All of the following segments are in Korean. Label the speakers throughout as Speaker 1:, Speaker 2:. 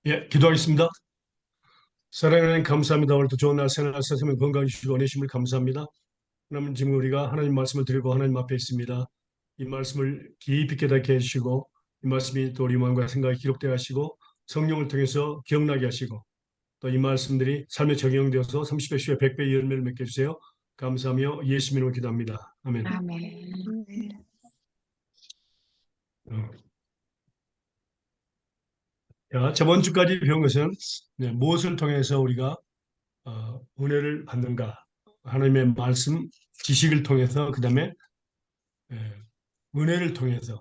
Speaker 1: 예, 기도하겠습니다. 사랑하는 하나님 감사합니다. 오늘도 좋은 날 새날 선생님 건강 주시고 은혜 주심을 감사합니다. 하나님 지금 우리가 하나님 말씀을 드리고 하나님 앞에 있습니다. 이 말씀을 깊이 깨닫게 해주시고 이 말씀이 또 우리 마음과 생각에 기록되게 하시고 성령을 통해서 기억나게 하시고 또 이 말씀들이 삶에 적용되어서 30배, 10배, 100배의 열매를 맺게 해주세요. 감사하며 예수 이름으로 기도합니다. 아멘.
Speaker 2: 아멘.
Speaker 1: 자, 저번 주까지 배운 것은 무엇을 통해서 우리가 은혜를 받는가? 하나님의 말씀, 지식을 통해서 그 다음에 은혜를 통해서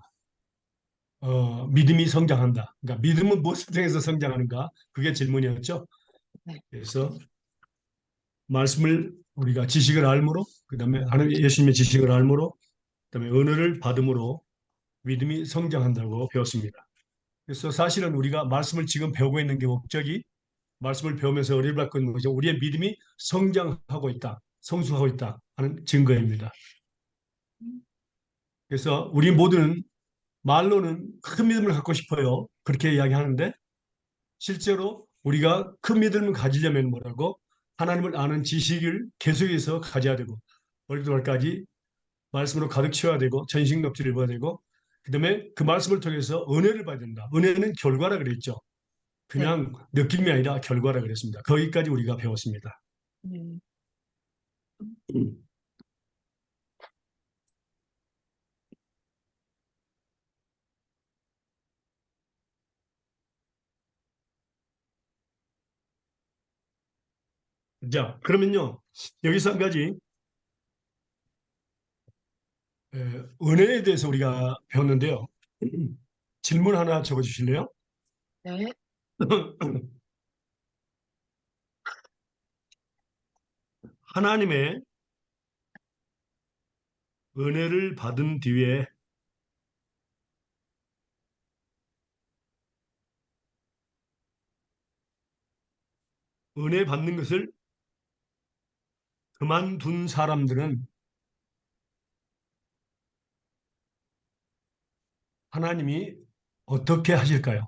Speaker 1: 믿음이 성장한다. 그러니까 믿음은 무엇을 통해서 성장하는가? 그게 질문이었죠.
Speaker 2: 네.
Speaker 1: 그래서 말씀을 우리가 지식을 알므로, 그 다음에 하나님 예수님의 지식을 알므로, 그 다음에 은혜를 받음으로 믿음이 성장한다고 배웠습니다. 그래서 사실은 우리가 말씀을 지금 배우고 있는 게 목적이 말씀을 배우면서 은혜를 받고 있는 거죠. 우리의 믿음이 성장하고 있다, 성숙하고 있다 하는 증거입니다. 그래서 우리 모두는 말로는 큰 믿음을 갖고 싶어요. 그렇게 이야기하는데 실제로 우리가 큰 믿음을 가지려면 뭐라고? 하나님을 아는 지식을 계속해서 가져야 되고 어리도날까지 말씀으로 가득 채워야 되고 전식납주를 입어야 되고 그다음에 그 말씀을 통해서 은혜를 받아야 된다. 은혜는 결과라 그랬죠.
Speaker 2: 네.
Speaker 1: 그냥 느낌이 아니라 결과라 그랬습니다. 거기까지 우리가 배웠습니다.
Speaker 2: 음.
Speaker 1: 자, 그러면요. 여기서 한 가지 은혜에 대해서 우리가 배웠는데요. 질문 하나 적어주실래요?
Speaker 2: 네.
Speaker 1: 하나님의 은혜를 받은 뒤에 은혜 받는 것을 그만둔 사람들은 하나님이 어떻게 하실까요?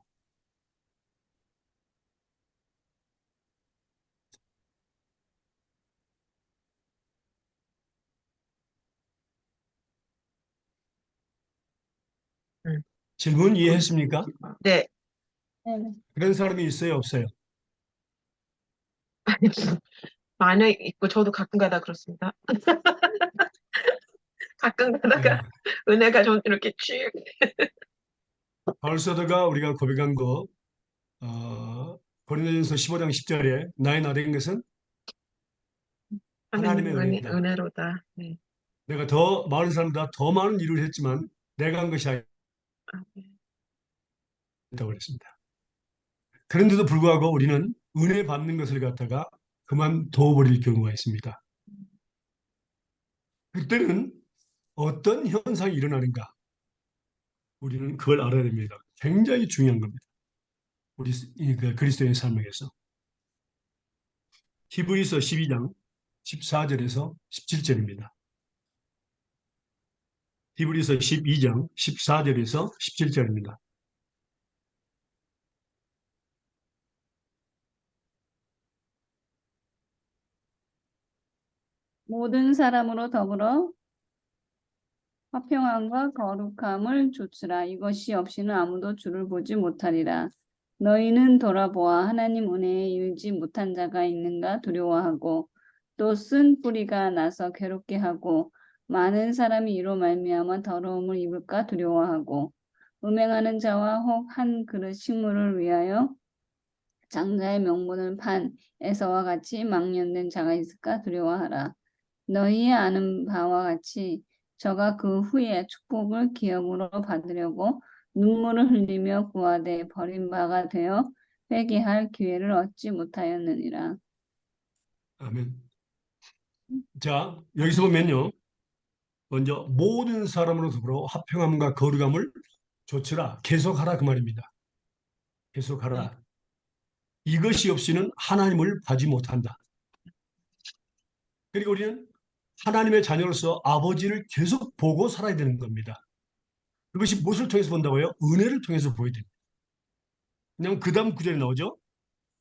Speaker 2: 음.
Speaker 1: 질문 이해했습니까?
Speaker 2: 네.
Speaker 1: 그런 사람이 있어요, 없어요?
Speaker 2: 많이 있고 저도 가끔 가다 그렇습니다. 가끔
Speaker 1: 예,
Speaker 2: 가다가 은혜가 좀 이렇게 쭉
Speaker 1: 바울 사도가 우리가 고백한 거 고린도전서 15장 10절에 나의 나된 것은 하나님의
Speaker 2: 하나님
Speaker 1: 은혜다.
Speaker 2: 은혜로다. 네.
Speaker 1: 내가 더 많은 사람보다 더 많은 일을 했지만 내가 한 것이
Speaker 2: 아, 네.
Speaker 1: 아니다고 그랬습니다. 그런데도 불구하고 우리는 은혜 받는 것을 갖다가 그만둬버릴 경우가 있습니다. 그때는 어떤 현상이 일어나는가? 우리는 그걸 알아야 됩니다. 굉장히 중요한 겁니다. 우리 그 그리스도인 삶에서. 히브리서 12장 14절에서 17절입니다. 히브리서 12장 14절에서 17절입니다.
Speaker 3: 모든 사람으로 더불어 화평함과 거룩함을 좇으라. 이것이 없이는 아무도 주를 보지 못하리라. 너희는 돌아보아 하나님 은혜에 이르지 못한 자가 있는가 두려워하고 또 쓴 뿌리가 나서 괴롭게 하고 많은 사람이 이로 말미암아 더러움을 입을까 두려워하고 음행하는 자와 혹 한 그릇 식물을 위하여 장자의 명분을 판 에서와 같이 망령된 자가 있을까 두려워하라. 너희 아는 바와 같이 저가 그 후에 축복을 기업으로 받으려고 눈물을 흘리며 구하되 버린 바가 되어 회개할 기회를 얻지 못하였느니라.
Speaker 1: 아멘. 자, 여기서 보면요. 먼저 모든 사람으로 더불어 화평함과 거룩함을 좇으라. 계속하라 그 말입니다.
Speaker 2: 네.
Speaker 1: 계속하라. 이것이 없이는 하나님을 보지 못한다. 그리고 우리는 하나님의 자녀로서 아버지를 계속 보고 살아야 되는 겁니다. 그것이 무엇을 통해서 본다고요? 은혜를 통해서 보여야 됩니다. 왜냐하면 그 다음 구절에 나오죠.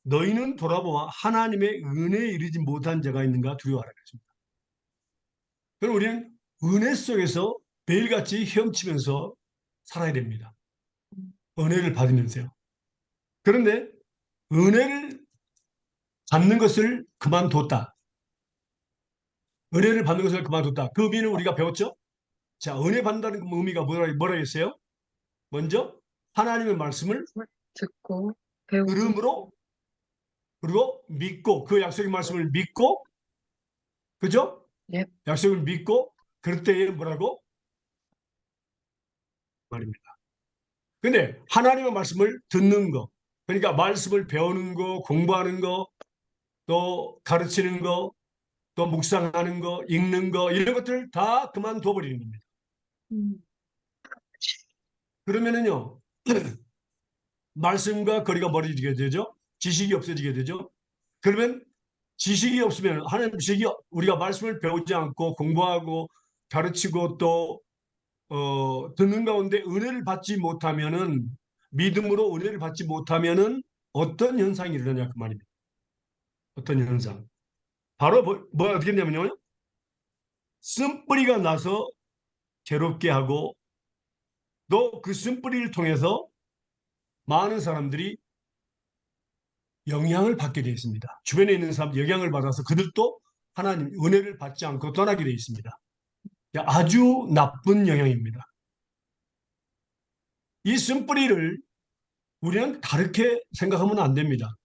Speaker 1: 너희는 돌아보아 하나님의 은혜에 이르지 못한 자가 있는가 두려워하라 그랬습니다. 그럼 우리는 은혜 속에서 매일같이 헤엄치면서 살아야 됩니다. 은혜를 받으면서요. 그런데 은혜를 받는 것을 그만뒀다. 은혜를 받는 것을 그만뒀다. 그 의미는 우리가 배웠죠? 자, 은혜 받는다는 그 의미가 뭐라 했어요? 먼저 하나님의 말씀을
Speaker 2: 듣고 배우고
Speaker 1: 들음으로 그리고 믿고 그 약속의 말씀을 믿고 그죠?
Speaker 2: 예,
Speaker 1: 약속을 믿고 그럴 때에 뭐라고? 말입니다. 근데 하나님의 말씀을 듣는 거 그러니까 말씀을 배우는 거 공부하는 거 또 가르치는 거 또 묵상하는 거 읽는 거 이런 것들 다 그만둬 버리는 겁니다.
Speaker 3: 음.
Speaker 1: 그러면은요 말씀과 거리가 멀어지게 되죠. 지식이 없어지게 되죠. 그러면 지식이 없으면 하나님 지식이 우리가 말씀을 배우지 않고 공부하고 가르치고 또 듣는 가운데 은혜를 받지 못하면은 믿음으로 은혜를 받지 못하면은 어떤 현상이 일어나냐 그 말입니다. 어떤 현상? 바로 뭐가 어떻게 되냐면요. 쓴뿌리가 나서 괴롭게 하고 또 그 쓴뿌리를 통해서 많은 사람들이 영향을 받게 되어 있습니다. 주변에 있는 사람 영향을 받아서 그들도 하나님 은혜를 받지 않고 떠나게 되어 있습니다. 아주 나쁜 영향입니다. 이 쓴뿌리를 우리는 다르게 생각하면 안 됩니다.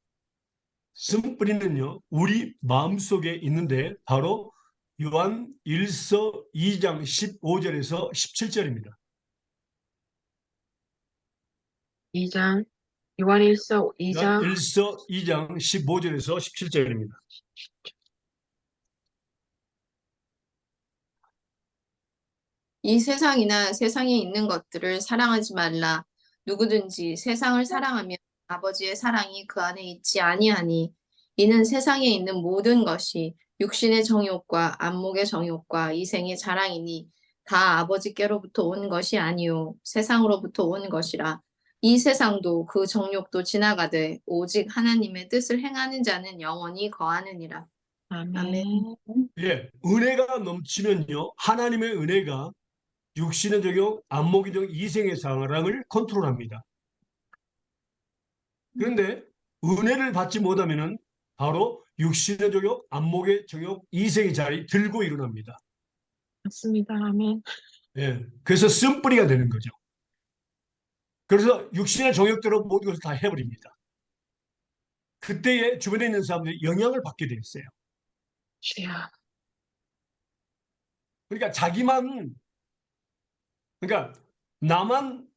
Speaker 1: 쓴뿌리는요, 우리 마음속에 있는데 바로 요한 1서 2장 15절에서 17절입니다.
Speaker 2: 2장 요한일서
Speaker 1: 요한
Speaker 2: 2장
Speaker 1: 1서 2장 15절에서 17절입니다.
Speaker 4: 이 세상이나 세상에 있는 것들을 사랑하지 말라. 누구든지 세상을 사랑하면 아버지의 사랑이 그 안에 있지 아니하니 이는 세상에 있는 모든 것이 육신의 정욕과 안목의 정욕과 이생의 자랑이니 다 아버지께로부터 온 것이 아니요 세상으로부터 온 것이라. 이 세상도 그 정욕도 지나가되 오직 하나님의 뜻을 행하는 자는 영원히 거하느니라. 아멘.
Speaker 2: 아멘.
Speaker 1: 예, 은혜가 넘치면요, 하나님의 은혜가 육신의 적용, 안목의 적용, 이생의 상황을 컨트롤합니다. 그런데 은혜를 받지 못하면은 바로 육신의 적용, 안목의 적용, 이생의 자리 들고 일어납니다.
Speaker 2: 맞습니다. 아멘.
Speaker 1: 예, 그래서 쓴뿌리가 되는 거죠. 그래서 육신의 정욕대로 모든 것을 다 해버립니다. 그때에 주변에 있는 사람들이 영향을 받게 돼 있어요.
Speaker 2: 주야.
Speaker 1: 그러니까 자기만, 그러니까 나만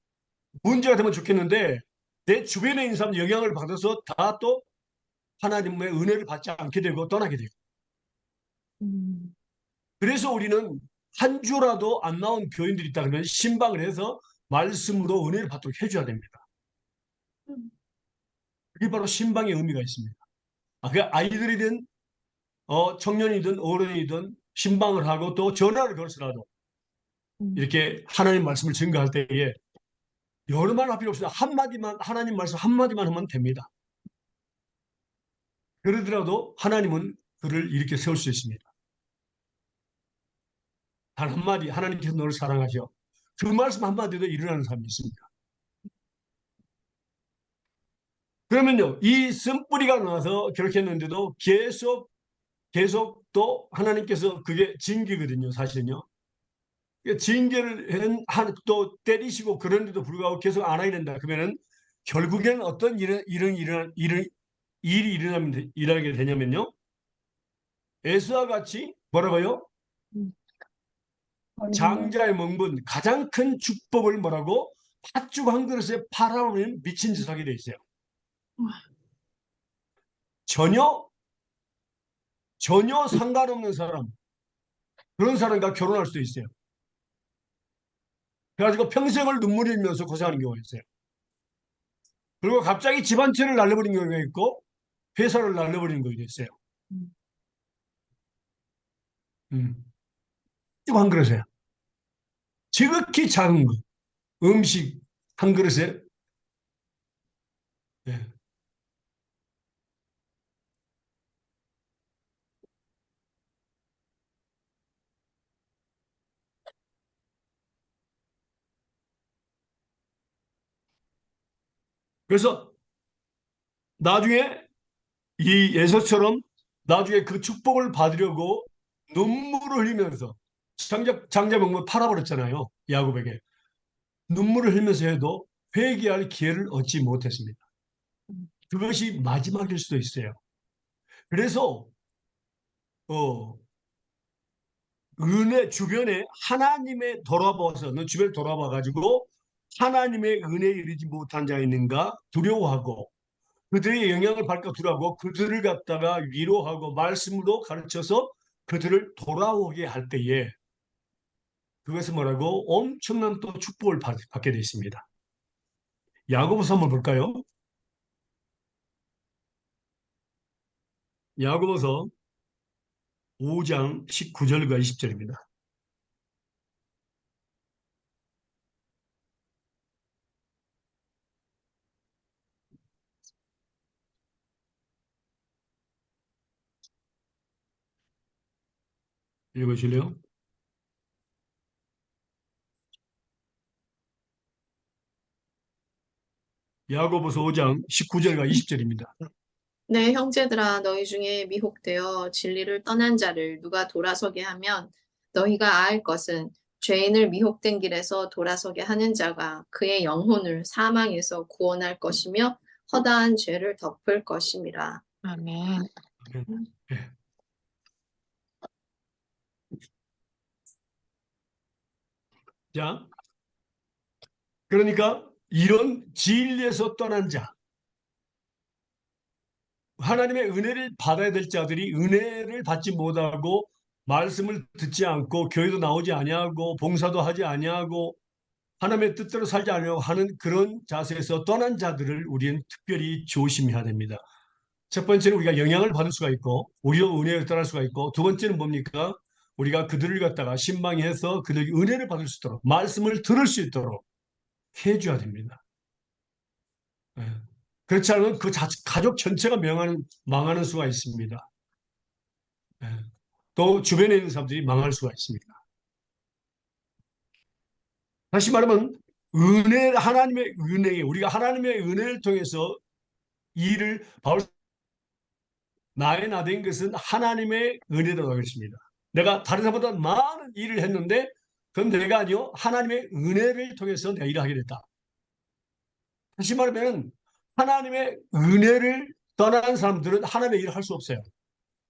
Speaker 1: 문제가 되면 좋겠는데 내 주변에 있는 사람 영향을 받아서 다 또 하나님의 은혜를 받지 않게 되고 떠나게 돼요. 그래서 우리는 한 주라도 안 나온 교인들이 있다 그러면 신방을 해서 말씀으로 은혜를 받도록 해줘야 됩니다. 그게 바로 신방의 의미가 있습니다. 그 아이들이든 청년이든 어른이든 신방을 하고 또 전화를 걸어서라도 이렇게 하나님 말씀을 증거할 때에 여러 말 할 필요 없어요. 한마디만 하나님 말씀 한마디만 하면 됩니다. 그러더라도 하나님은 그를 이렇게 세울 수 있습니다. 단 한마디 하나님께서 너를 사랑하셔. 그 말씀 한마디도 일어나는 사람이 있습니다. 그러면요, 이 쓴뿌리가 나서 그렇게 했는데도 계속 또 하나님께서 그게 징계거든요, 사실은요. 징계를 또 때리시고 그런데도 불구하고 계속 안 하게 된다. 그러면은 결국에는 어떤 일이 일어나게 되냐면요. 에스와 같이 뭐라고요? 장자의 명분, 가장 큰 축복을 뭐라고? 팥죽 한 그릇에 팔아오는 미친 짓을 하게 돼 있어요. 전혀 상관없는 사람, 그런 사람과 결혼할 수도 있어요. 그래가지고 평생을 눈물 흘리면서 고생하는 경우가 있어요. 그리고 갑자기 집안채를 날려버린 경우가 있고 회사를 날려버리는 경우가 있어요. 쭉 한 그릇에 지극히 작은 것. 음식 한 그릇에 예. 그래서 나중에 이 에서처럼 나중에 그 축복을 받으려고 눈물을 흘리면서 장자명분 팔아버렸잖아요. 야곱에게. 눈물을 흘리면서 해도 회개할 기회를 얻지 못했습니다. 그것이 마지막일 수도 있어요. 그래서 어, 은혜 주변에 하나님의 돌아봐서 너 주변에 돌아봐 가지고 하나님의 은혜에 이르지 못한 자 있는가 두려워하고 그들의 영향을 받을까 두려워하고 그들을 갖다가 위로하고 말씀으로 가르쳐서 그들을 돌아오게 할 때에 그것은 뭐라고 엄청난 또 축복을 받게 되어 있습니다. 야고보서 한번 볼까요? 야고보서 5장 19절과 20절입니다. 읽으실래요? 야고보서 5장 19절과 20절입니다.
Speaker 4: 내 형제들아 너희 중에 미혹되어 진리를 떠난 자를 누가 돌아서게 하면 너희가 알 것은 죄인을 미혹된 길에서 돌아서게 하는 자가 그의 영혼을 사망에서 구원할 것이며 허다한 죄를 덮을 것임이라.
Speaker 2: 아멘.
Speaker 1: 예. 자, 그러니까 이런 진리에서 떠난 자, 하나님의 은혜를 받아야 될 자들이 은혜를 받지 못하고 말씀을 듣지 않고 교회도 나오지 아니하고 봉사도 하지 아니하고 하나님의 뜻대로 살지 않으려고 하는 그런 자세에서 떠난 자들을 우리는 특별히 조심해야 됩니다. 첫 번째는 우리가 영향을 받을 수가 있고 우리도 은혜를 따를 수가 있고 두 번째는 뭡니까? 우리가 그들을 갖다가 신방해서 그들에게 은혜를 받을 수 있도록 말씀을 들을 수 있도록 해줘야 됩니다. 예. 그렇지 않으면 그 가족 전체가 망하는 수가 있습니다. 예. 또 주변에 있는 사람들이 망할 수가 있습니다. 다시 말하면 하나님의 은혜에 우리가 하나님의 은혜를 통해서 일을 나의 나 된 것은 하나님의 은혜라고 하겠습니다. 내가 다른 사람보다 많은 일을 했는데 그건 내가 아니요 하나님의 은혜를 통해서 내가 일을 하게 됐다. 다시 말하면 하나님의 은혜를 떠난 사람들은 하나님의 일을 할 수 없어요.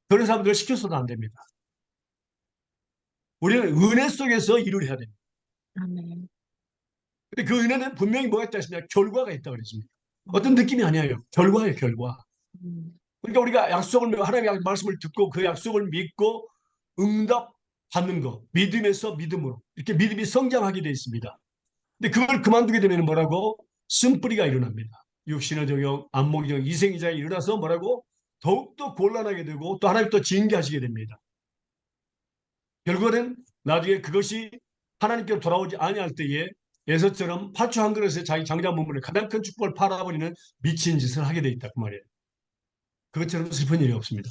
Speaker 1: 그런 사람들을 시켜서도 안 됩니다. 우리는 은혜 속에서 일을 해야 됩니다.
Speaker 2: 아멘.
Speaker 1: 근데 그 은혜는 분명히 뭐가 있다 했습니다. 결과가 있다고 그랬습니다. 어떤 느낌이 아니에요. 결과예요, 결과.
Speaker 2: 음.
Speaker 1: 그러니까 우리가 하나님의 말씀을 듣고 그 약속을 믿고 응답 받는 거, 믿음에서 믿음으로 이렇게 믿음이 성장하게 되어 있습니다. 근데 그걸 그만두게 되면 뭐라고? 쓴뿌리가 일어납니다. 육신의 정욕, 안목의 정욕, 이생이자에 일어나서 뭐라고? 더욱더 곤란하게 되고 또 하나님 또 징계하시게 됩니다. 결국은 나중에 그것이 하나님께로 돌아오지 아니할 때에 에서처럼 파추 한 그릇에 자기 장자 몸을 가장 큰 축복을 팔아버리는 미친 짓을 하게 돼 있다 그 말이에요. 그것처럼 슬픈 일이 없습니다.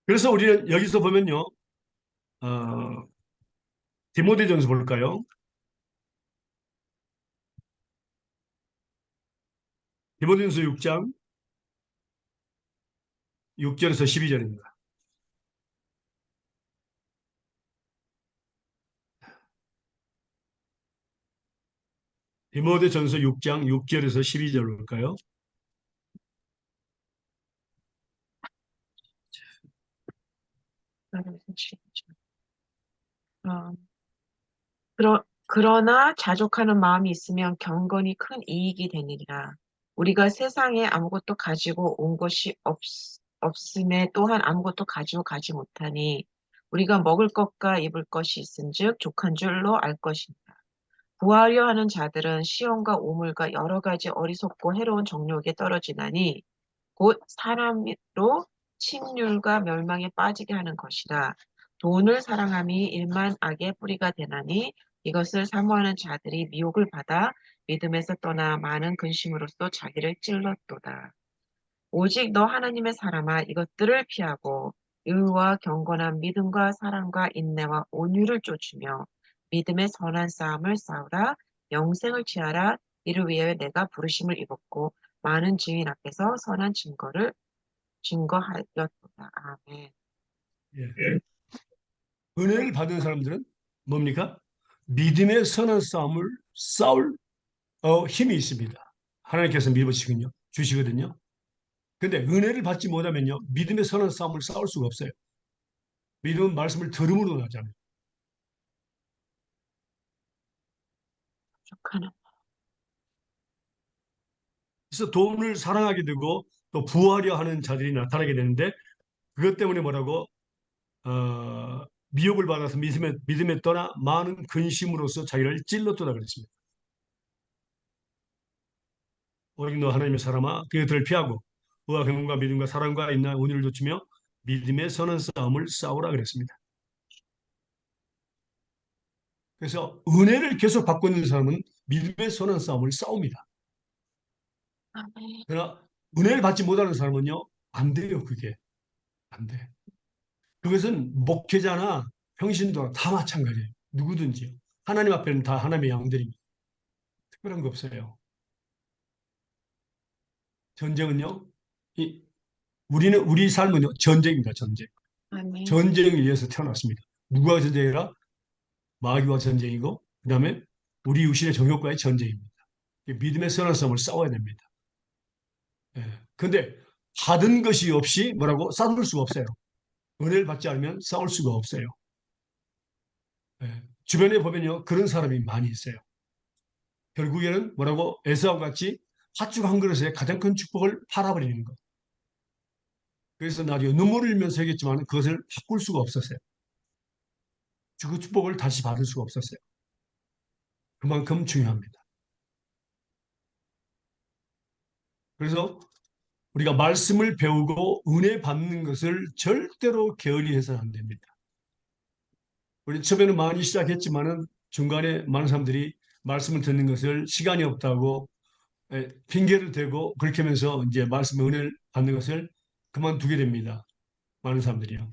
Speaker 1: 그래서 우리는 여기서 보면요, 디모데전서 볼까요? 디모데전서 6장 6절에서 12절입니다. 디모데전서 6장 6절에서 12절 볼까요?
Speaker 2: 어, 그러나 자족하는 마음이 있으면 경건이 큰 이익이 되느니라. 우리가 세상에 아무것도 가지고 온 것이 없음에 또한 아무것도 가지고 가지 못하니 우리가 먹을 것과 입을 것이 있은즉 족한 줄로 알 것이니라. 구하려 하는 자들은 시험과 오물과 여러 가지 어리석고 해로운 정욕에 떨어지나니 곧 사람으로 침륜과 멸망에 빠지게 하는 것이라. 돈을 사랑함이 일만 악의 뿌리가 되나니 이것을 사모하는 자들이 미혹을 받아 믿음에서 떠나 많은 근심으로써 자기를 찔렀도다. 오직 너 하나님의 사람아 이것들을 피하고 의와 경건한 믿음과 사랑과 인내와 온유를 쫓으며 믿음의 선한 싸움을 싸우라. 영생을 취하라. 이를 위하여 내가 부르심을 입었고 많은 증인 앞에서 선한 증거를 증거하였도다. 아멘.
Speaker 1: 예. 은혜를 받은 사람들은 뭡니까? 믿음의 선한 싸움을 싸울 힘이 있습니다. 하나님께서 밀어주시군요. 주시거든요. 근데 은혜를 받지 못하면요. 믿음의 선한 싸움을 싸울 수가 없어요. 믿음은 말씀을 들음으로 나잖아요.
Speaker 2: 축하는
Speaker 1: 그래서 돈을 사랑하게 되고 또 부하려 하는 자들이 나타나게 되는데 그것 때문에 뭐라고 미혹을 받아서 믿음에 떠나 많은 근심으로써 자기를 찔렀도다 그랬습니다. 오직 너 하나님의 사람아 그들을 피하고 의와 경건과 믿음과 사랑과 인내 온유를 좇으며 믿음의 선한 싸움을 싸우라 그랬습니다. 그래서 은혜를 계속 받고 있는 사람은 믿음의 선한 싸움을 싸웁니다.
Speaker 2: 아멘.
Speaker 1: 그러나 은혜를 받지 못하는 사람은요 안 돼요. 그게 안 돼. 그것은 목회자나 평신도나 다 마찬가지예요. 누구든지요. 하나님 앞에는 다 하나님의 양들입니다. 특별한 거 없어요. 전쟁은요. 우리는 우리 삶은요 전쟁입니다. 전쟁.
Speaker 2: 아멘.
Speaker 1: 전쟁을 위해서 태어났습니다. 누구와 전쟁이라? 마귀와 전쟁이고 그다음에 우리 육신의 정욕과의 전쟁입니다. 믿음의 선한 싸움을 싸워야 됩니다. 예. 근데 받은 것이 없이 뭐라고 싸울 수가 없어요. 은혜를 받지 않으면 싸울 수가 없어요. 예. 주변에 보면요 그런 사람이 많이 있어요. 결국에는 뭐라고 에사와 같이 팥죽 한 그릇에 가장 큰 축복을 팔아버리는 것. 그래서 나중에 눈물을 흘리면서 얘기했지만 그것을 바꿀 수가 없었어요. 그 축복을 다시 받을 수가 없었어요. 그만큼 중요합니다. 그래서 우리가 말씀을 배우고 은혜 받는 것을 절대로 게을리 해서는 안 됩니다. 우리 처음에는 많이 시작했지만은 중간에 많은 사람들이 말씀을 듣는 것을 시간이 없다고 핑계를 대고 그렇게 하면서 이제 말씀의 은혜를 받는 것을 그만두게 됩니다. 많은 사람들이요.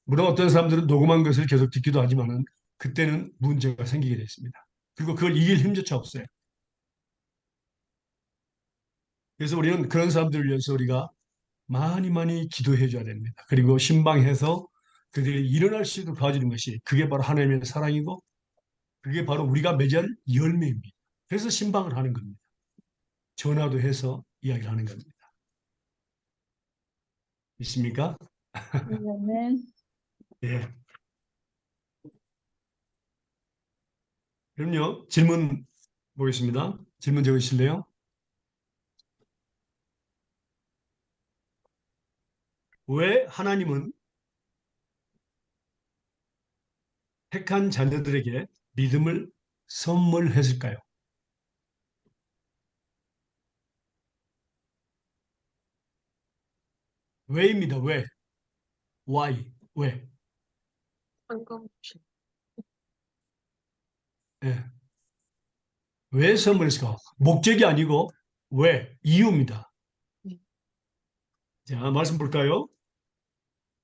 Speaker 1: 물론 어떤 사람들은 녹음한 것을 계속 듣기도 하지만은 그때는 문제가 생기게 됐습니다. 그리고 그걸 이길 힘조차 없어요. 그래서 우리는 그런 사람들을 위해서 우리가 많이 많이 기도해 줘야 됩니다. 그리고 신방해서 그들이 일어날 수 있도록 도와주는 것이 그게 바로 하나님의 사랑이고 그게 바로 우리가 맺을 열매입니다. 그래서 신방을 하는 겁니다. 전화도 해서 이야기를 하는 겁니다. 있습니까?
Speaker 3: 아멘.
Speaker 1: 예. 그럼요. 질문 보겠습니다. 질문 적으실래요? 왜 하나님은 택한 자녀들에게 믿음을 선물했을까요? 왜입니다. 왜? Why? 왜?
Speaker 2: 황금
Speaker 1: 예. 왜 선물했을까? 목적이 아니고 왜? 이유입니다. 자, 말씀 볼까요?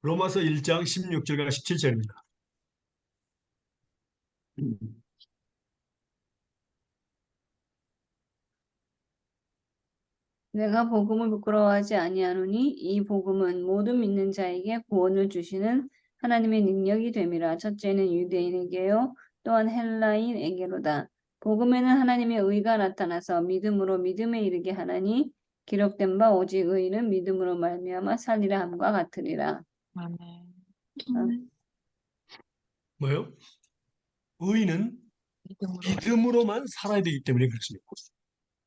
Speaker 1: 로마서 1장 16절과 17절입니다.
Speaker 3: 내가 복음을 부끄러워하지 아니하노니 이 복음은 모든 믿는 자에게 구원을 주시는 하나님의 능력이 됨이라. 첫째는 유대인에게요 또한 헬라인에게로다. 복음에는 하나님의 의가 나타나서 믿음으로 믿음에 이르게 하나니 기록된 바 오직 의인은 믿음으로 말미암아 살리라 함과 같으리라.
Speaker 2: 아멘.
Speaker 1: 뭐요? 의인은
Speaker 2: 믿음으로
Speaker 1: 믿음으로만 살아야 되기 때문에 그렇습니다.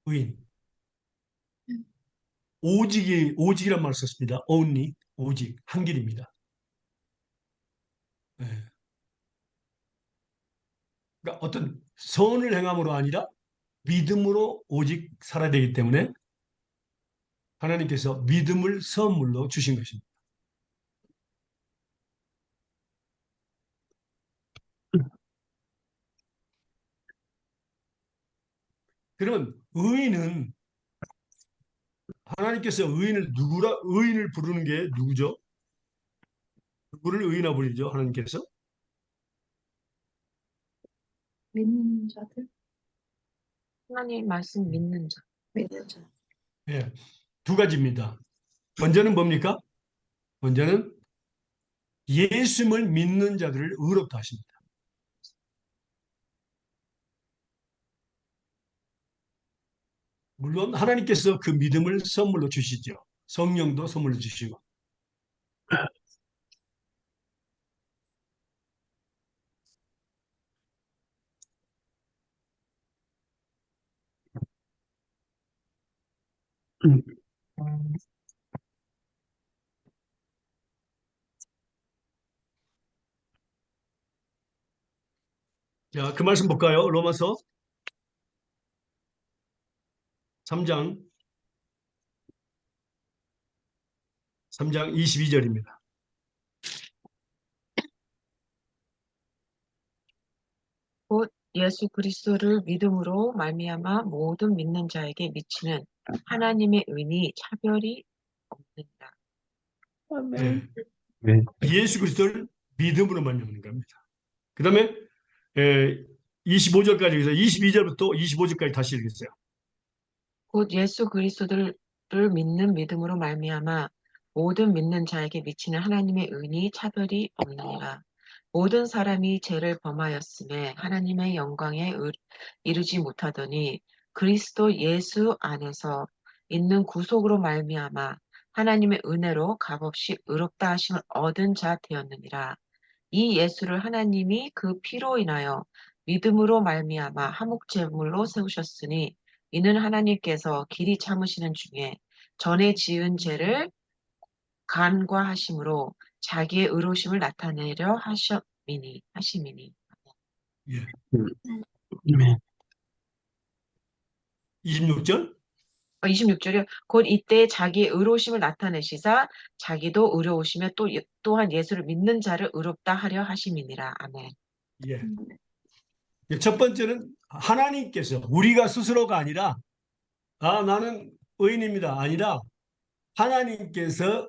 Speaker 1: 의인. 오직이란 말을 썼습니다. only, 오직, 한 길입니다. 예. 그러니까 어떤 선을 행함으로 아니라 믿음으로 오직 살아야 되기 때문에 하나님께서 믿음을 선물로 주신 것입니다. 그러면 의인은 하나님께서 의인을 부르는 게 누구죠? 누구를 의인이라 부르죠? 하나님께서?
Speaker 4: 믿는 자들,
Speaker 2: 하나님 말씀 믿는 자.
Speaker 4: 믿는 자.
Speaker 1: 예, 두 가지입니다. 먼저는 뭡니까? 먼저는 예수님을 믿는 자들을 의롭다 하십니다. 물론 하나님께서 그 믿음을 선물로 주시죠. 성령도 선물로 주시고. 자, 그 말씀 볼까요? 로마서 3장 22절입니다.
Speaker 2: 곧 예수 그리스도를 믿음으로 말미암아 모든 믿는 자에게 미치는 하나님의 은이 차별이 없느니라.
Speaker 3: 아멘.
Speaker 1: 예, 예수 그리스도를 믿음으로 말미암는 겁니다. 그 다음에 25절까지 해서 22절부터 25절까지 다시 읽겠어요.
Speaker 2: 곧 예수 그리스도를 믿는 믿음으로 말미암아 모든 믿는 자에게 미치는 하나님의 은이 차별이 없느니라. 모든 사람이 죄를 범하였음에 하나님의 영광에 이르지 못하더니 그리스도 예수 안에서 있는 구속으로 말미암아 하나님의 은혜로 값없이 의롭다 하심을 얻은 자 되었느니라. 이 예수를 하나님이 그 피로 인하여 믿음으로 말미암아 화목 제물로 세우셨으니 이는 하나님께서 길이 참으시는 중에 전에 지은 죄를 간과하심으로 자기의 의로우심을 나타내려 하심이니.
Speaker 1: 예. 네. 26절?
Speaker 2: 26절에 곧 이때 자기의 의로우심을 나타내시사 자기도 의로우시며 또한 예수를 믿는 자를 의롭다 하려 하심이니라. 아멘.
Speaker 1: 예. 첫 번째는 하나님께서 우리가 스스로가 아니라 나는 의인입니다. 아니라 하나님께서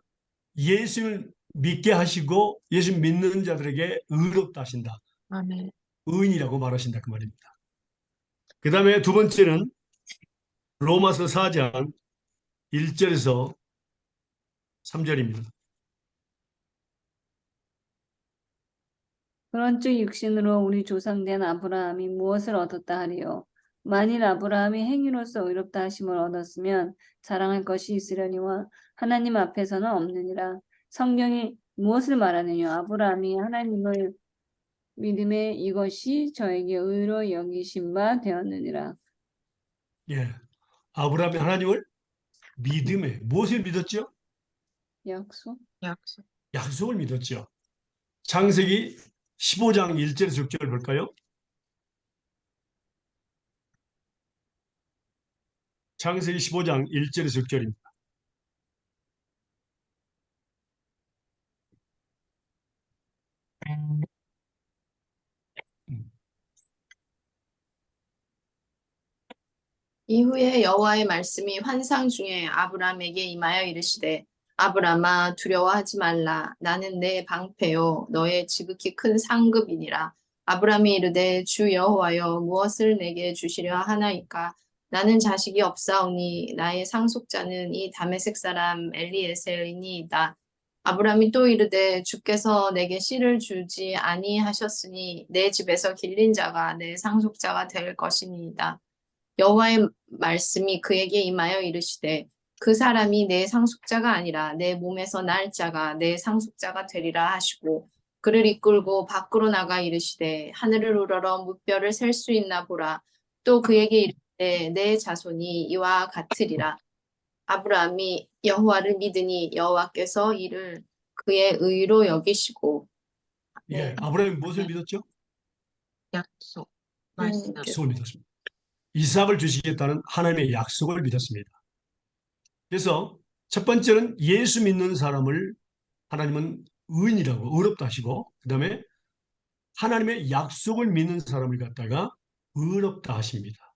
Speaker 1: 예수를 믿게 하시고 예수 믿는 자들에게 의롭다 하신다.
Speaker 2: 아멘.
Speaker 1: 의인이라고 말하신다. 그 말입니다. 그 다음에 두 번째는 로마서 4장 1절에서 3절입니다.
Speaker 3: 그런즉 육신으로 우리 조상된 아브라함이 무엇을 얻었다 하리요? 만일 아브라함이 행위로서 의롭다 하심을 얻었으면 자랑할 것이 있으려니와 하나님 앞에서는 없느니라. 성경이 무엇을 말하느냐? 아브라함이 하나님을 믿음에 이것이 저에게 의로 여기신 바 되었느니라.
Speaker 1: 예. 아브라함이 하나님을 믿음에 무엇을 믿었죠?
Speaker 3: 약속?
Speaker 2: 약속.
Speaker 1: 약속을 믿었죠. 창세기 15장 1절에서 6절 볼까요? 창세기 15장 1절에서 6절입니다.
Speaker 4: 이후에 여호와의 말씀이 환상 중에 아브라함에게 임하여 이르시되 아브라함아 두려워하지 말라 나는 내 방패요 너의 지극히 큰 상급이니라. 아브라함이 이르되 주 여호와여 무엇을 내게 주시려 하나이까. 나는 자식이 없사오니 나의 상속자는 이 다메섹 사람 엘리에셀이니이다. 아브라함이 또 이르되 주께서 내게 씨를 주지 아니하셨으니 내 집에서 길린 자가 내 상속자가 될 것이니이다. 여호와의 말씀이 그에게 임하여 이르시되 그 사람이 내 상속자가 아니라 내 몸에서 날 자가 내 상속자가 되리라 하시고 그를 이끌고 밖으로 나가 이르시되 하늘을 우러러 무뼈를 셀 수 있나 보라. 또 그에게 이르시되 내 자손이 이와 같으리라. 아브라함이 여호와를 믿으니 여호와께서 이를 그의 의로 여기시고
Speaker 1: 예. 아브라함이 무엇을 믿었죠?
Speaker 2: 약속. 말씀.
Speaker 1: 약속을 믿었습니다. 이삭을 주시겠다는 하나님의 약속을 믿었습니다. 그래서 첫 번째는 예수 믿는 사람을 하나님은 의인이라고 의롭다 하시고 그 다음에 하나님의 약속을 믿는 사람을 갖다가 의롭다 하십니다.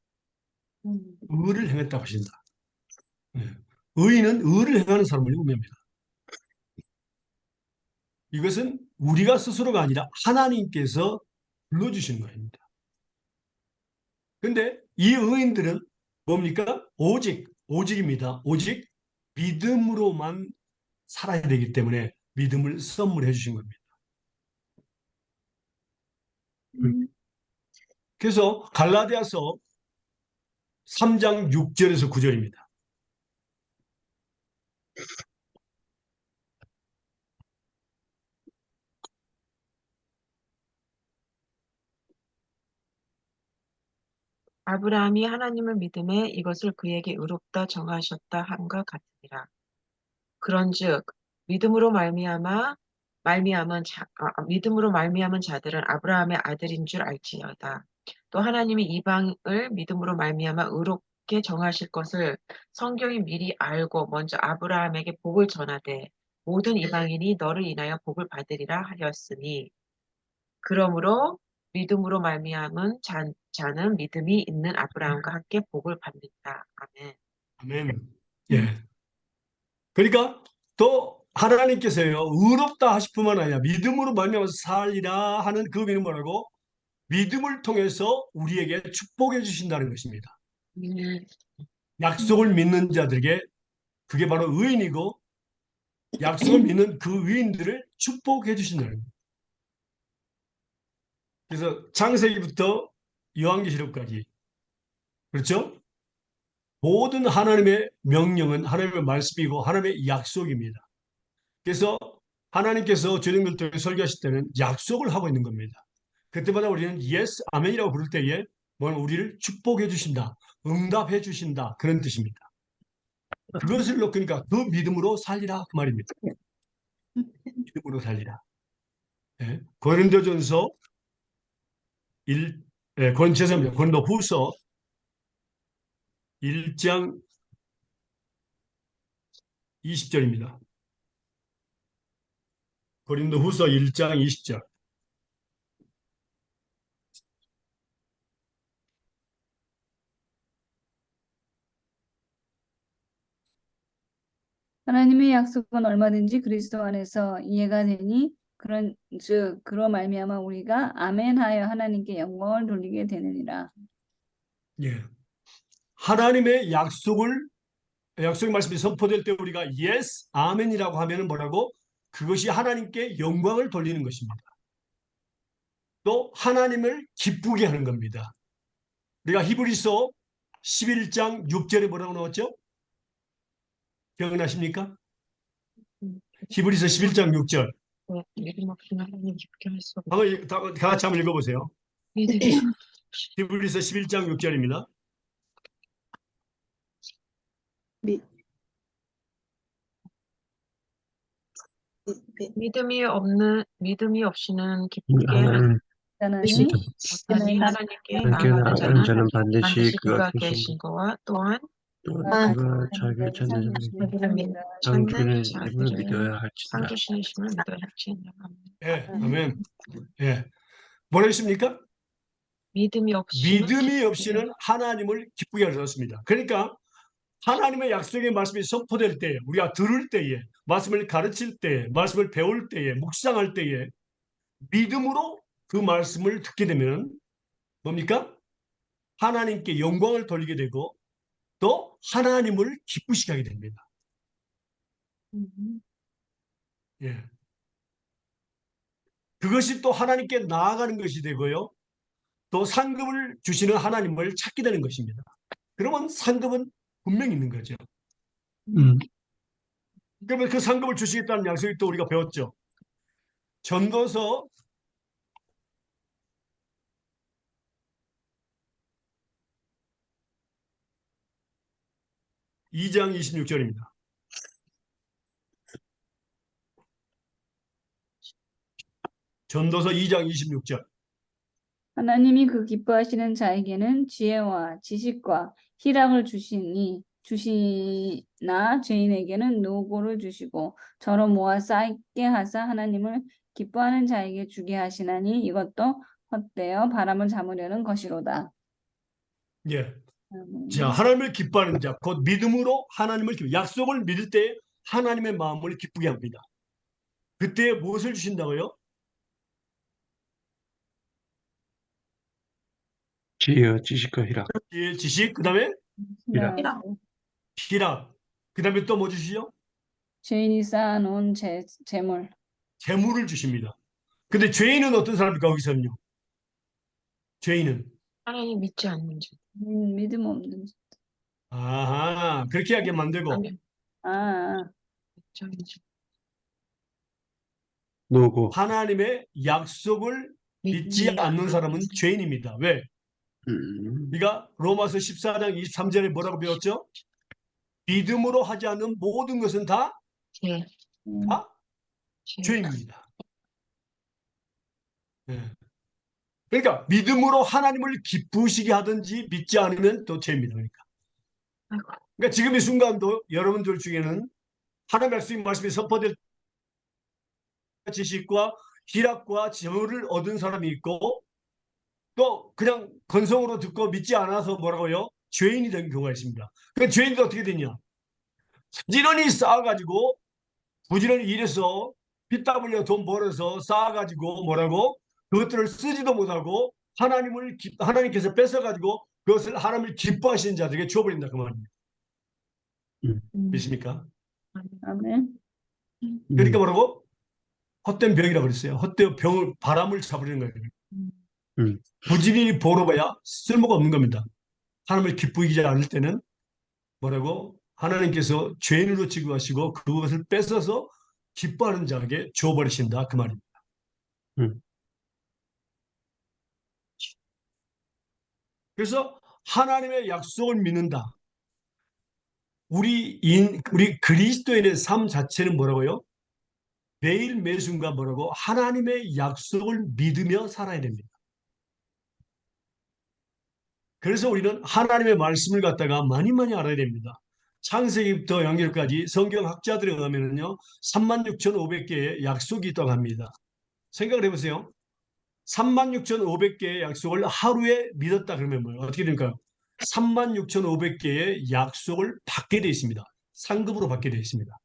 Speaker 1: 의를 행했다고 하신다. 예. 의인은 의를 행하는 사람을 의미합니다. 이것은 우리가 스스로가 아니라 하나님께서 불러주시는 것입니다. 근데 이 의인들은 뭡니까? 오직입니다. 오직 믿음으로만 살아야 되기 때문에 믿음을 선물해 주신 겁니다. 그래서 갈라디아서 3장 6절에서 9절입니다.
Speaker 2: 아브라함이 하나님을 믿음에 이것을 그에게 의롭다 정하셨다 함과 같으니라. 그런즉 믿음으로 말미암은 자들은 아브라함의 아들인 줄 알지어다. 또 하나님이 이방을 믿음으로 말미암아 의롭게 정하실 것을 성경이 미리 알고 먼저 아브라함에게 복을 전하되 모든 이방인이 너를 인하여 복을 받으리라 하였으니 그러므로 믿음으로 말미암은 자는 믿음이 있는 아브라함과 함께 복을 받는다. 아멘.
Speaker 1: 아멘. 예. 그러니까 또 하나님께서요 의롭다 하실 뿐만 아니라 믿음으로 말미암아서 살리라 하는 그 의미는 뭐라고? 믿음을 통해서 우리에게 축복해 주신다는 것입니다. 약속을 믿는 자들에게 그게 바로 의인이고 약속을 믿는 그 의인들을 축복해 주신다는 거예요. 그래서 창세기부터 요한계시록까지 그렇죠? 모든 하나님의 명령은 하나님의 말씀이고 하나님의 약속입니다. 그래서 하나님께서 저희들 통해 설교하실 때는 약속을 하고 있는 겁니다. 그때마다 우리는 예스, 아멘이라고 부를 때에 우리를 축복해 주신다, 응답해 주신다 그런 뜻입니다. 그것을 그러니까 그 믿음으로 살리라 그 말입니다. 믿음으로 살리라. 예. 고린도전서 1, 죄송합니다. 고린도후서 1장 20절입니다. 고린도후서 1장 20절.
Speaker 3: 하나님의 약속은 얼마든지 그리스도 안에서 이해가 되니 그런즉 그로 말미암아 우리가 아멘하여 하나님께 영광을 돌리게 되느니라.
Speaker 1: 예. 하나님의 약속의 말씀이 선포될 때 우리가 yes, 아멘이라고 하면은 뭐라고? 그것이 하나님께 영광을 돌리는 것입니다. 또 하나님을 기쁘게 하는 겁니다. 우리가 히브리서 11장 6절에 뭐라고 나왔죠? 기억나십니까? 히브리서 11장 6절.
Speaker 2: 네, 믿음 없이는 하나님 기쁘게 할 수 없다.
Speaker 1: 한번 다 같이 한번 읽어보세요.
Speaker 2: 믿음이
Speaker 1: 히브리서 11장 6절입니다.
Speaker 2: 믿음이 없이는 기쁘게
Speaker 3: 하나님
Speaker 2: 못하니 하나님께 나아가는 자는 반드시 그가 계신 거와 또한
Speaker 5: 그가 자기를 찾는
Speaker 2: 자기를
Speaker 5: 상
Speaker 2: 찾는
Speaker 5: 주는 이름을
Speaker 2: 자들을
Speaker 5: 믿어야
Speaker 2: 상
Speaker 5: 할지니라.
Speaker 2: 주시는 힘을 믿어야 할지니라.
Speaker 1: 예, 아멘. 예. 뭐라 했습니까?
Speaker 2: 믿음이
Speaker 1: 없이는 하나님을 기쁘게 할 수 없습니다. 그러니까 하나님의 약속의 말씀이 선포될 때, 우리가 들을 때에, 말씀을 가르칠 때, 말씀을 배울 때에, 묵상할 때에 믿음으로 그 말씀을 듣게 되면 뭡니까? 하나님께 영광을 돌리게 되고 또 하나님을 기쁘시게 하게 됩니다. 예. 그것이 또 하나님께 나아가는 것이 되고요. 또 상급을 주시는 하나님을 찾게 되는 것입니다. 그러면 상급은 분명히 있는 거죠. 그러면 그 상급을 주시겠다는 약속이 또 우리가 배웠죠. 전도서 2장 26절입니다. 전도서 2장 26절.
Speaker 3: 하나님이 그 기뻐하시는 자에게는 지혜와 지식과 희락을 주시나 죄인에게는 노고를 주시고 저로 모아 쌓게 하사 하나님을 기뻐하는 자에게 주게 하시나니 이것도 헛되어 바람을 잡으려는 것이로다.
Speaker 1: 예. 자, 하나님을 기뻐하는 자, 곧 믿음으로 하나님을 약속을 믿을 때 하나님의 마음을 기쁘게 합니다. 그때 무엇을 주신다고요?
Speaker 5: 지혜와 지식과 희락.
Speaker 1: 예, 지식, 그 다음에
Speaker 5: 희락.
Speaker 1: 희락, 그 다음에 또 뭐 주시죠?
Speaker 3: 죄인이 쌓아놓은 재물.
Speaker 1: 재물을 주십니다. 근데 죄인은 어떤 사람입니까? 거기서는요. 죄인은.
Speaker 2: 하나님 믿지 않는 자.
Speaker 3: 믿음 없는 자.
Speaker 1: 아하, 그렇게 하게 만들고
Speaker 2: 아니,
Speaker 3: 아,
Speaker 2: 믿지 않는 자.
Speaker 5: 노고.
Speaker 1: 하나님의 약속을 믿지
Speaker 2: 믿지
Speaker 1: 않는 사람은
Speaker 2: 않는
Speaker 1: 죄인입니다. 왜? 우리가 로마서 14장 23절에 뭐라고 배웠죠? 믿음으로 하지 않는 모든 것은 다
Speaker 2: 죄. 죄.
Speaker 1: 죄입니다. 예. 그러니까 믿음으로 하나님을 기쁘시게 하든지 믿지 않으면 또 죄입니다.
Speaker 2: 아이고,
Speaker 1: 그러니까 지금 이 순간도 여러분들 중에는 하나님 말씀이 선포될 지식과 희락과 재물을 얻은 사람이 있고 또 그냥 건성으로 듣고 믿지 않아서 뭐라고요? 죄인이 된 경우가 있습니다. 그 죄인도 어떻게 되냐? 부지런히 쌓아가지고 부지런히 일해서 피땀 흘려 돈 벌어서 쌓아가지고 뭐라고? 그것들을 쓰지도 못하고 하나님께서 뺏어가지고 그것을 하나님을 기뻐하시는 자들에게 줘버린다 그 말입니다. 믿습니까?
Speaker 3: 아멘.
Speaker 1: 그러니까 뭐라고? 헛된 병이라고 그랬어요. 헛된 병을 바람을 잡으려는 거예요. 부지런히 벌어봐야 쓸모가 없는 겁니다. 하나님을 기쁘게 않을 때는 뭐라고? 하나님께서 죄인으로 취급하시고 그것을 뺏어서 기뻐하는 자에게 줘버리신다 그 말입니다. 그래서 하나님의 약속을 믿는다. 우리 그리스도인의 삶 자체는 뭐라고요? 매일 매순간 뭐라고? 하나님의 약속을 믿으며 살아야 됩니다. 그래서 우리는 하나님의 말씀을 갖다가 많이 알아야 됩니다. 창세기부터 양계까지 성경 학자들에 의하면요 36,500개의 약속이 있다고 합니다. 생각을 해보세요. 36,500개의 약속을 하루에 믿었다 그러면 뭐예요? 어떻게 됩니까? 36,500개의 약속을 받게 되어 있습니다. 상급으로 받게 되어 있습니다.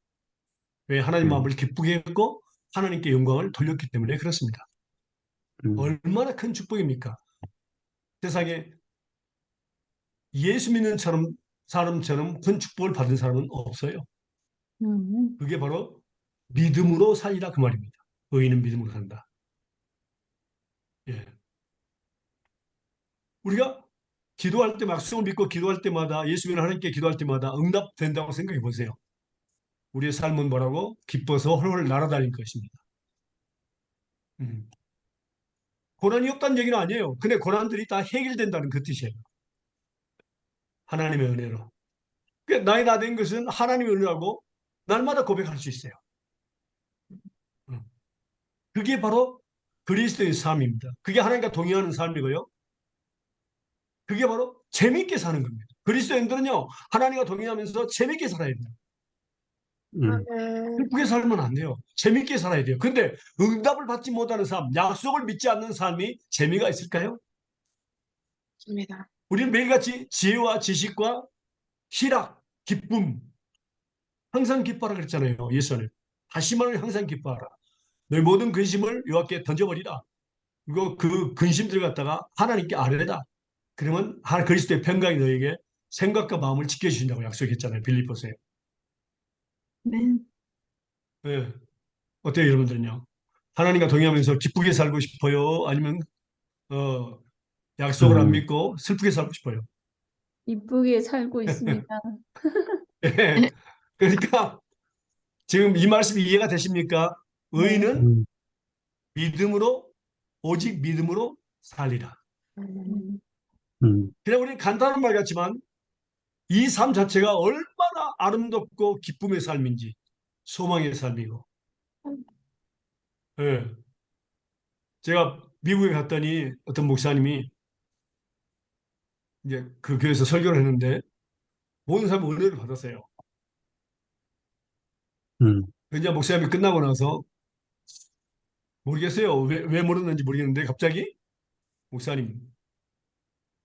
Speaker 1: 왜? 하나님 마음을 기쁘게 했고 하나님께 영광을 돌렸기 때문에 그렇습니다. 얼마나 큰 축복입니까? 세상에 예수 믿는 사람처럼 큰 축복을 받은 사람은 없어요. 그게 바로 믿음으로 살리라 그 말입니다. 의인은 믿음으로 산다. 예. 우리가 기도할 때 약속을 믿고 기도할 때마다 예수 믿는 하나님께 기도할 때마다 응답된다고 생각해 보세요. 우리의 삶은 뭐라고? 기뻐서 헐헐 날아다닐 것입니다. 고난이 없다는 얘기는 아니에요. 근데 고난들이 다 해결된다는 그 뜻이에요. 하나님의 은혜로. 그러니까 나이 나 된 것은 하나님의 은혜라고 날마다 고백할 수 있어요. 그게 바로 그리스도의 삶입니다. 그게 하나님과 동의하는 삶이고요. 그게 바로 재밌게 사는 겁니다. 그리스도인들은요, 하나님과 동의하면서 재밌게 살아야 돼요. 슬프게 살면 안 돼요. 재밌게 살아야 돼요. 근데 응답을 받지 못하는 삶, 약속을 믿지 않는 삶이 재미가 있을까요?
Speaker 2: 맞습니다.
Speaker 1: 우리는 매일같이 지혜와 지식과 희락, 기쁨, 항상 기뻐하라 그랬잖아요. 예수는. 다시 말하면 항상 기뻐하라. 너희 모든 근심을 여호와께 던져버리라. 그리고 그 근심들 갖다가 하나님께 아뢰라. 그러면 그리스도의 평강이 너에게 생각과 마음을 지켜주신다고 약속했잖아요. 빌립보서에.
Speaker 4: 네.
Speaker 1: 네. 어때요, 여러분들은요? 하나님과 동의하면서 기쁘게 살고 싶어요? 아니면 약속을 안 믿고 슬프게 살고 싶어요?
Speaker 3: 이쁘게 살고 있습니다.
Speaker 1: 네. 그러니까 지금 이 말씀이 이해가 되십니까? 의인은 믿음으로 오직 믿음으로 살리라. 그냥 우리는 간단한 말 같지만 이 삶 자체가 얼마나 아름답고 기쁨의 삶인지 소망의 삶이고. 예. 제가 미국에 갔더니 어떤 목사님이 이제 그 교회에서 설교를 했는데 모든 사람이 은혜를 받았어요. 이제 목사님이 끝나고 나서 모르겠어요. 왜 물었는지 모르겠는데 갑자기 목사님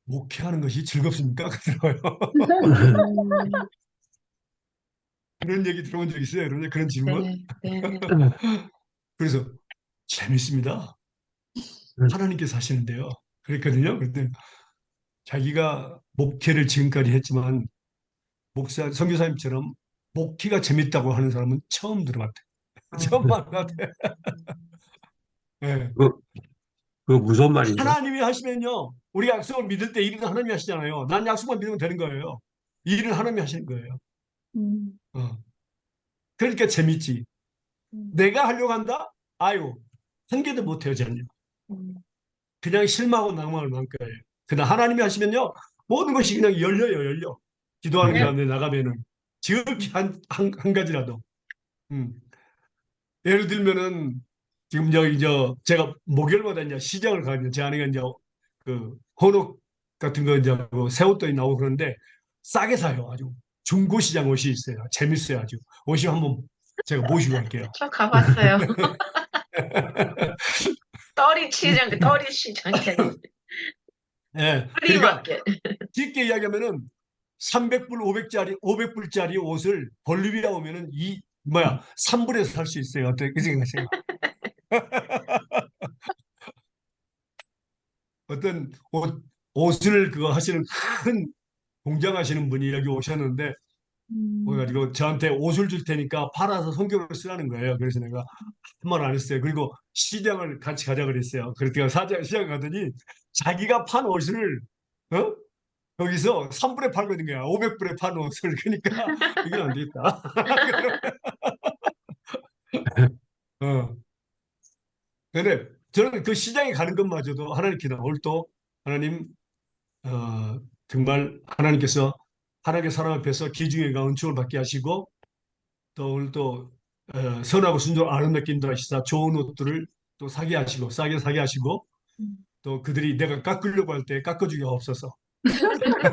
Speaker 1: 목회하는 것이 즐겁습니까? 그러더라고요.
Speaker 2: 음,
Speaker 1: 그런 얘기 들어본 적 있어요? 그런 질문?
Speaker 2: 네, 네.
Speaker 1: 그래서 재밌습니다. 하나님께서 하시는데요. 그랬거든요. 그때 자기가 목회를 지금까지 했지만 선교사님처럼 목회가 재밌다고 하는 사람은 처음 들어봤대. 처음 만났대. 예.
Speaker 5: 그, 그 무슨 말이죠?
Speaker 1: 하나님이 하시면요. 우리가 약속을 믿을 때 일은 하나님이 하시잖아요. 난 약속만 믿으면 되는 거예요. 일은 하나님이 하시는 거예요.
Speaker 3: 음,
Speaker 1: 어. 그러니까 재밌지.
Speaker 2: 음,
Speaker 1: 내가 하려고 한다? 아유, 한 개도 못해요, 저는요.
Speaker 2: 음,
Speaker 1: 그냥 실망하고 낭만을 만 거예요. 그러나 하나님이 하시면요. 모든 것이 그냥 열려. 기도하는
Speaker 2: 네.
Speaker 1: 가운데 나가면은 지극히 한 가지라도. 음. 예를 들면은 지금 여기 제가 목요일마다 이제 시장을 가면 제 아내가 이제 그 혼옥 같은 거 이제 그 새우떡이 나오고 그러는데 싸게 사요. 아주 중고 시장 옷이 있어요. 재밌어요. 아주 옷이 한번 제가 모시고 갈게요.
Speaker 2: 저 가봤어요. 떠리 시장 재밌어요.
Speaker 1: 예. 그러니까
Speaker 2: 프리마켓.
Speaker 1: 쉽게 이야기하면은 300불, 500불짜리 옷을 볼리비아 오면은 이 뭐야 3불에서 살 수 있어요. 어떻게 그 생각하세요? 어떤 옷을 그거 하시는 큰 공장 하시는 분이 여기 오셨는데 그래가지고 저한테 옷을 줄 테니까 팔아서 성경을 쓰라는 거예요. 그래서 내가 한 말 안 했어요. 그리고 시장을 같이 가자 그랬어요. 그랬더니 시장 가더니 자기가 판 옷을 어? 여기서 3불에 팔고 있는 거야. 500불에 판 옷을. 그러니까 이건 안 되겠다. 어. 근데 저는 그 시장에 가는 것마저도 하나님께 오늘 또 하나님 정말 하나님의 사람 앞에서 기중에가 은총을 받게 하시고 또 오늘 또 선하고 순종 아름답게 인도하시사 좋은 옷들을 또 싸게 사게 하시고 또 그들이 내가 깎으려고 할 때 깎아주게 없어서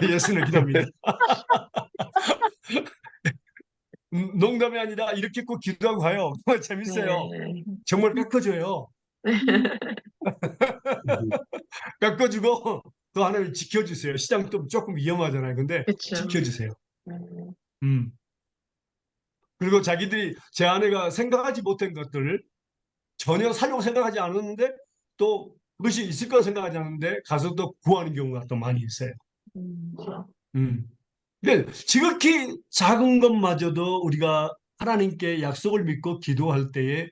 Speaker 1: 예수는 기도합니다. 농담이 아니라 이렇게 꼭 기도하고 가요. 정말 재밌어요.
Speaker 2: 네.
Speaker 1: 정말 깎아줘요. 깎아주고 또 하나님 지켜주세요. 시장 좀 조금 위험하잖아요. 근데
Speaker 2: 그렇죠.
Speaker 1: 지켜주세요. 음. 그리고 자기들이 제 아내가 생각하지 못한 것들을 전혀 사려고 생각하지 않았는데 또 그것이 있을 거라 생각하지 않았는데 가서 또 구하는 경우가 또 많이 있어요.
Speaker 2: 음,
Speaker 1: 음. 근데 지극히 작은 것마저도 우리가 하나님께 약속을 믿고 기도할 때에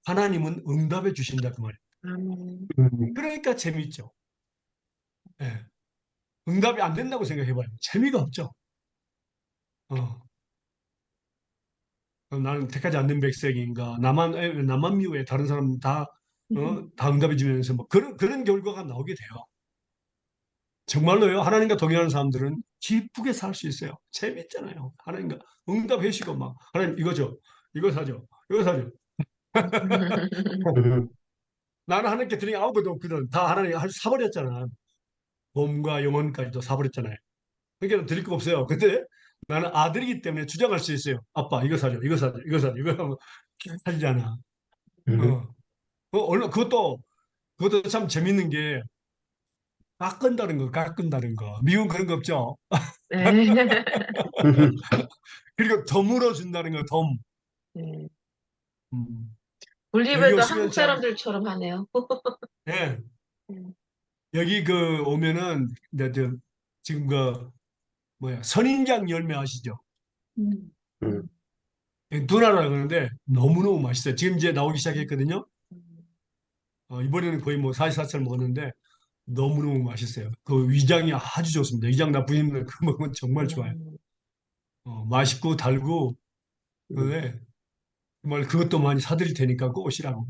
Speaker 1: 하나님은 응답해 주신다 그 말이에요.
Speaker 2: 음,
Speaker 1: 그러니까 재밌죠. 예. 응답이 안 된다고 생각해봐요. 재미가 없죠. 어. 나는 택하지 않는 백성인가? 나만 미워해. 다른 사람 다 응답해 주면서 뭐 그런 결과가 나오게 돼요. 정말로요. 하나님과 동행하는 사람들은 기쁘게 살 수 있어요. 재밌잖아요. 하나님과 응답해 주시고 막 하나님 이거죠. 이거 사죠. 이거 사죠. 나는 하나님께 드린 아무것도 없거든. 다 하나님 사버렸잖아. 몸과 영혼까지도 사버렸잖아요. 그러니까 드릴 거 없어요. 근데 나는 아들이기 때문에 주장할 수 있어요. 아빠 이거 사죠. 이거 사죠. 이거 사죠. 이거 하면 사지잖아. 어. 얼마 그것도 참 재밌는 게 깎은다는 거. 미국 그런 거 없죠.
Speaker 2: 네.
Speaker 1: 그리고 덤으로 준다는 거, 덤.
Speaker 2: 네.
Speaker 1: 음. 여기
Speaker 2: 볼리비아도 한국
Speaker 1: 오시면 참,
Speaker 2: 사람들처럼 하네요.
Speaker 1: 예.
Speaker 2: 음,
Speaker 1: 여기 오면은, 지금 선인장 열매 아시죠?
Speaker 3: 음,
Speaker 1: 누나라 그러는데 너무너무 맛있어요. 지금 이제 나오기 시작했거든요.
Speaker 2: 음,
Speaker 1: 이번에는 거의 뭐 44차를 먹었는데 너무너무 맛있어요. 그 위장이 아주 좋습니다. 위장 나쁜 분들 그 먹으면 정말 좋아요.
Speaker 2: 음.
Speaker 1: 맛있고 달고, 네. 정말 그것도 많이 사드릴 테니까 꼭 오시라고.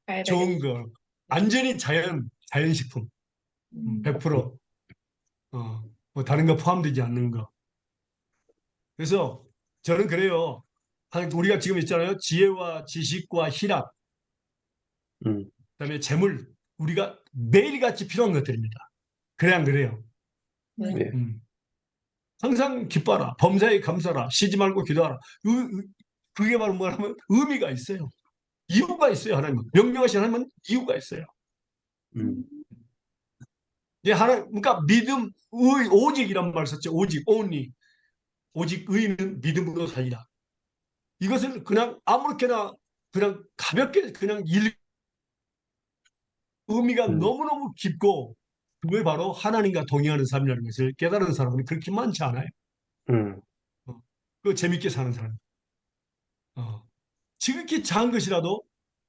Speaker 2: 가야
Speaker 1: 좋은
Speaker 2: 되겠어요.
Speaker 1: 거. 완전히 자연식품.
Speaker 2: 음,
Speaker 1: 100%. 뭐 다른 거 포함되지 않는 거. 그래서 저는 그래요. 우리가 지금 있잖아요. 지혜와 지식과 희락, 그다음에 재물. 우리가 매일같이 필요한 것들입니다. 그래 안 그래요?
Speaker 2: 네.
Speaker 5: 네.
Speaker 1: 음. 항상 기뻐하라. 범사에 감사하라. 쉬지 말고 기도하라. 그게 바로 뭐냐면 의미가 있어요. 이유가 있어요. 하나님은. 명령하신 하나님은 이유가 있어요.
Speaker 5: 음,
Speaker 1: 그러니까 믿음의 오직이란 말 썼죠. 오직, only. 오직 의인은 믿음으로 살리라. 이것은 그냥 아무렇게나 그냥 가볍게 그냥 의미가
Speaker 5: 음,
Speaker 1: 너무너무 깊고 그게 바로 하나님과 동의하는 삶이라는 것을 깨달은 사람은 그렇게 많지 않아요.
Speaker 5: 음,
Speaker 1: 어, 그 재밌게 사는 사람. 지극히 작은 것이라도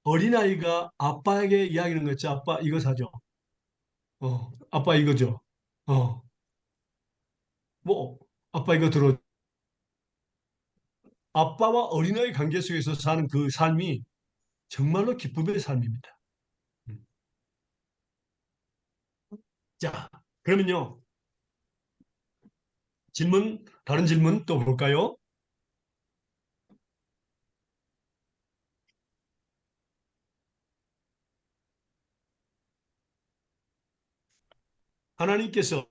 Speaker 1: 어린아이가 아빠에게 이야기하는 거지. 아빠 이거 사줘. 아빠 이거죠. 어, 뭐 아빠 이거 들어. 아빠와 어린아이 관계 속에서 사는 그 삶이 정말로 기쁨의 삶입니다. 음. 자, 그러면요. 다른 질문 또 볼까요? 하나님께서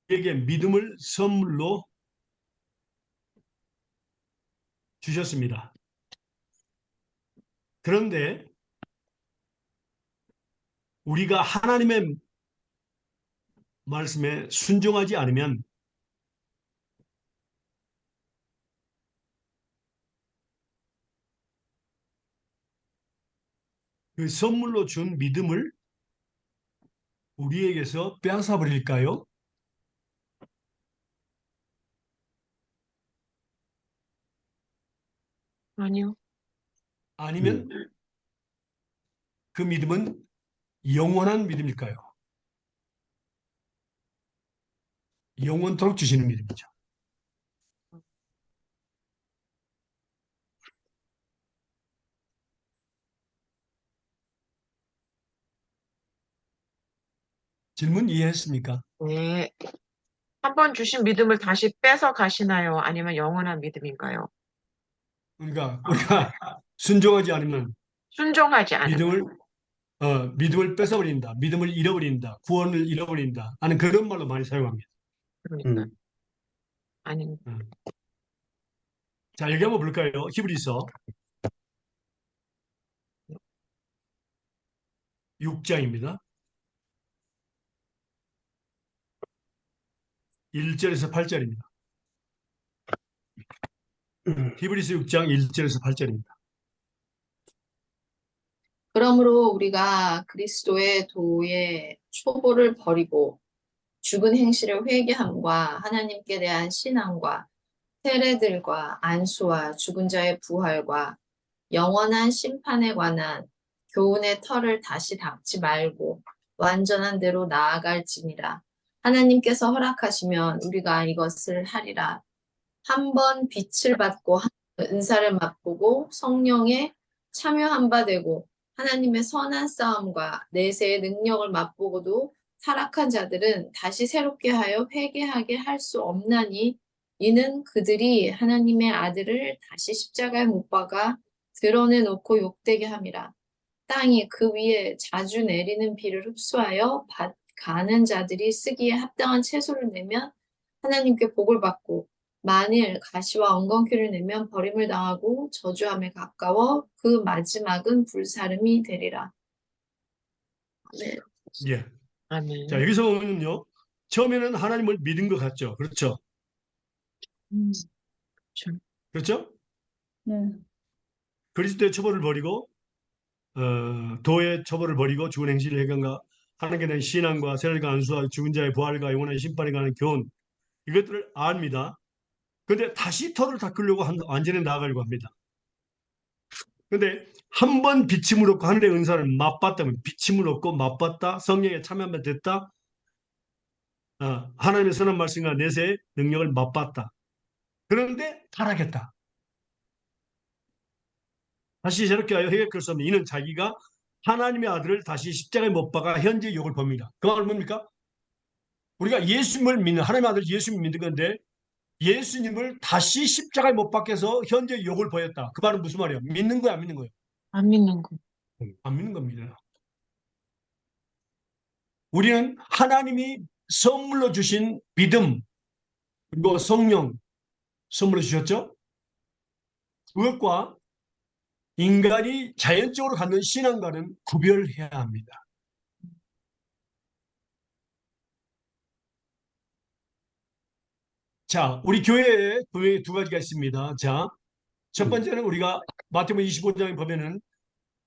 Speaker 1: 우리에게 믿음을 선물로 주셨습니다. 그런데 우리가 하나님의 말씀에 순종하지 않으면 그 선물로 준 믿음을 우리에게서 빼앗아 버릴까요?
Speaker 2: 아니요.
Speaker 1: 아니면 그 믿음은 영원한 믿음일까요? 영원토록 주시는 믿음이죠. 질문 이해했습니까?
Speaker 2: 네. 한 번 주신 믿음을 다시 뺏어 가시나요? 아니면 영원한 믿음인가요?
Speaker 1: 그러니까 우리가 순종하지 않으면
Speaker 2: 순종하지 않으면.
Speaker 1: 믿음을 믿음을 뺏어버린다, 믿음을 잃어버린다, 구원을 잃어버린다 하는 그런 말로 많이 사용합니다.
Speaker 2: 그러니까.
Speaker 5: 음,
Speaker 2: 아닙니다.
Speaker 1: 음. 자, 여기 한번 볼까요? 히브리서 6장입니다. 1절에서 8절입니다. 히브리서 6장 1절에서 8절입니다.
Speaker 4: 그러므로 우리가 그리스도의 도의 초보를 버리고 죽은 행실을 회개함과 하나님께 대한 신앙과 세례들과 안수와 죽은 자의 부활과 영원한 심판에 관한 교훈의 털을 다시 닦지 말고 완전한 대로 나아갈지니라. 하나님께서 허락하시면 우리가 이것을 하리라. 한 번 빛을 받고 은사를 맛보고 성령에 참여한 바 되고 하나님의 선한 싸움과 내세의 능력을 맛보고도 타락한 자들은 다시 새롭게 하여 회개하게 할 수 없나니 이는 그들이 하나님의 아들을 다시 십자가에 못 박아 드러내놓고 욕되게 함이라. 땅이 그 위에 자주 내리는 비를 흡수하여 가는 자들이 쓰기에 합당한 채소를 내면 하나님께 복을 받고 만일 가시와 엉겅퀴를 내면 버림을 당하고 저주함에 가까워 그 마지막은 불사름이 되리라. 네.
Speaker 1: 예.
Speaker 2: 아멘.
Speaker 1: 자, 여기서 보면요. 처음에는 하나님을 믿은 것 같죠. 그렇죠.
Speaker 2: 그렇죠.
Speaker 1: 그렇죠?
Speaker 3: 네.
Speaker 1: 그리스도의 처벌을 버리고 도의 처벌을 버리고 죽은 행실을 해간가 하나님께 대한 신앙과 세례가 안수와 죽은 자의 부활과 영원한 심판에 관한 교훈 이것들을 압니다. 그런데 다시 터를 닦으려고 완전히 나아가려고 합니다. 그런데 한 번 비침을 얻고 하늘의 은사를 맛봤다면 비침을 얻고 맛봤다 성령에 참여하면 됐다 하나님의 선한 말씀과 내세의 능력을 맛봤다. 그런데 타락했다. 다시 저렇게 하여 회개할 수 없는 이는 자기가 하나님의 아들을 다시 십자가에 못 박아 현재 욕을 봅니다. 그 말은 뭡니까? 우리가 예수님을 믿는 하나님의 아들 예수님을 믿는 건데 예수님을 다시 십자가에 못 박혀서 현재 욕을 보였다. 그 말은 무슨 말이에요? 믿는 거야, 안 믿는 거예요?
Speaker 2: 안 믿는 거.
Speaker 1: 안 믿는 겁니다. 우리는 하나님이 선물로 주신 믿음 그리고 성령 선물로 주셨죠? 그것과 인간이 자연적으로 갖는 신앙과는 구별해야 합니다. 자, 우리 교회에 분명히 두 가지가 있습니다. 자, 첫 번째는 우리가 마태복음 25장에 보면은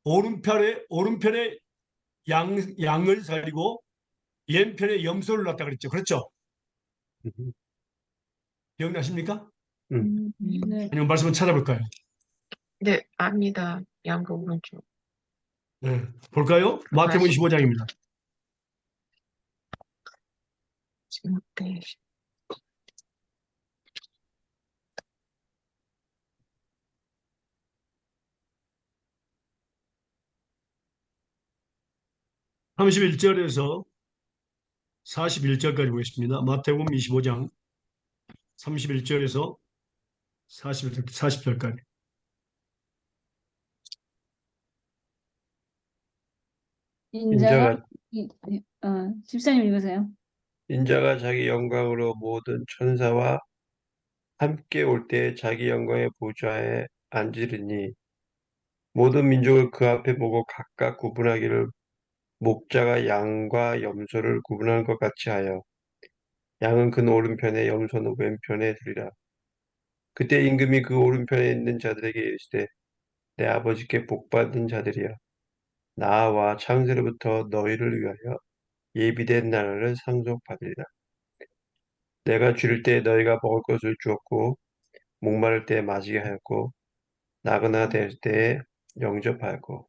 Speaker 1: 오른편에 양을 살리고 왼편에 염소를 놨다 그랬죠. 그렇죠? 기억나십니까?
Speaker 3: 네.
Speaker 1: 아니면 말씀을 찾아볼까요?
Speaker 2: 네, 압니다. 양부 오른쪽.
Speaker 1: 네, 볼까요? 마태복음 25장입니다.
Speaker 2: 네.
Speaker 1: 31절에서 41절까지 보겠습니다. 마태복음 25장 31절에서 40절까지.
Speaker 3: 인자가 집사님 읽으세요.
Speaker 5: 인자가 자기 영광으로 모든 천사와 함께 올 때 자기 영광의 보좌에 앉으리니 모든 민족을 그 앞에 보고 각각 구분하기를 목자가 양과 염소를 구분하는 것 같이 하여 양은 그 오른편에 염소는 왼편에 두리라. 그때 임금이 그 오른편에 있는 자들에게 이르시되 내 아버지께 복받은 자들이여 나와 창세로부터 너희를 위하여 예비된 나라를 상속받으리라. 내가 줄일 때 너희가 먹을 것을 주었고 목마를 때 마시게 하였고 나그나 될 때에 영접하였고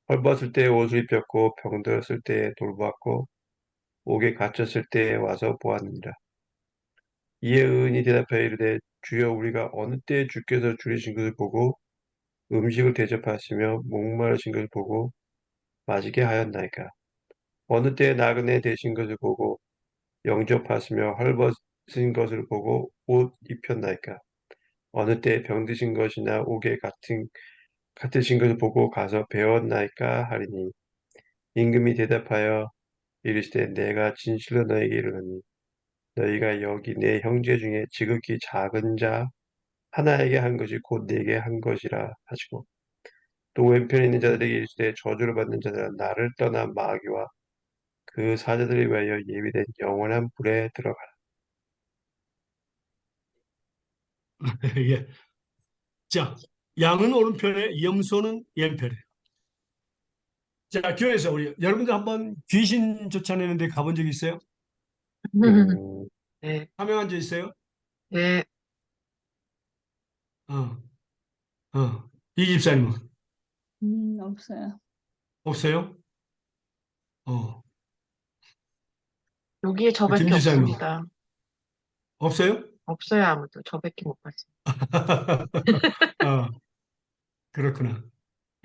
Speaker 5: 헐벗을 때에 옷을 입혔고 병들었을 때에 돌보았고 옥에 갇혔을 때에 와서 보았느니라. 이에 의인이 대답하여 이르되 주여 우리가 어느 때에 주께서 줄이신 것을 보고 음식을 대접하시며 목마르신 것을 보고 마시게 하였나이까. 어느 때에 나그네 되신 것을 보고 영접하시며 헐벗은 것을 보고 옷 입혔나이까. 어느 때에 병드신 것이나 옥에 같으신 것을 보고 가서 배웠나이까 하리니 임금이 대답하여 이르시되 내가 진실로 너에게 이르노니 너희가 여기 내 형제 중에 지극히 작은 자 하나에게 한 것이 곧 내게 한 것이라 하시고 또 왼편에 있는 자들에게 이르시되 저주를 받는 자들아 나를 떠나 마귀와 그 사자들을 위하여 예비된 영원한 불에 들어가라.
Speaker 1: 예. 자, 양은 오른편에 염소는 왼편에. 자, 교회에서 여러분들 한번 귀신 쫓아내는 데 가본 적 있어요?
Speaker 5: 음,
Speaker 2: 네,
Speaker 1: 사명한 적 있어요?
Speaker 2: 네,
Speaker 1: 어, 이 집사님은
Speaker 3: 없어요.
Speaker 1: 없어요? 어,
Speaker 2: 여기에
Speaker 1: 김
Speaker 2: 저밖에
Speaker 1: 집사님은
Speaker 2: 없습니다.
Speaker 1: 없어요?
Speaker 2: 없어요, 아무도. 저밖에 못 봤어요.
Speaker 1: 어, 그렇구나.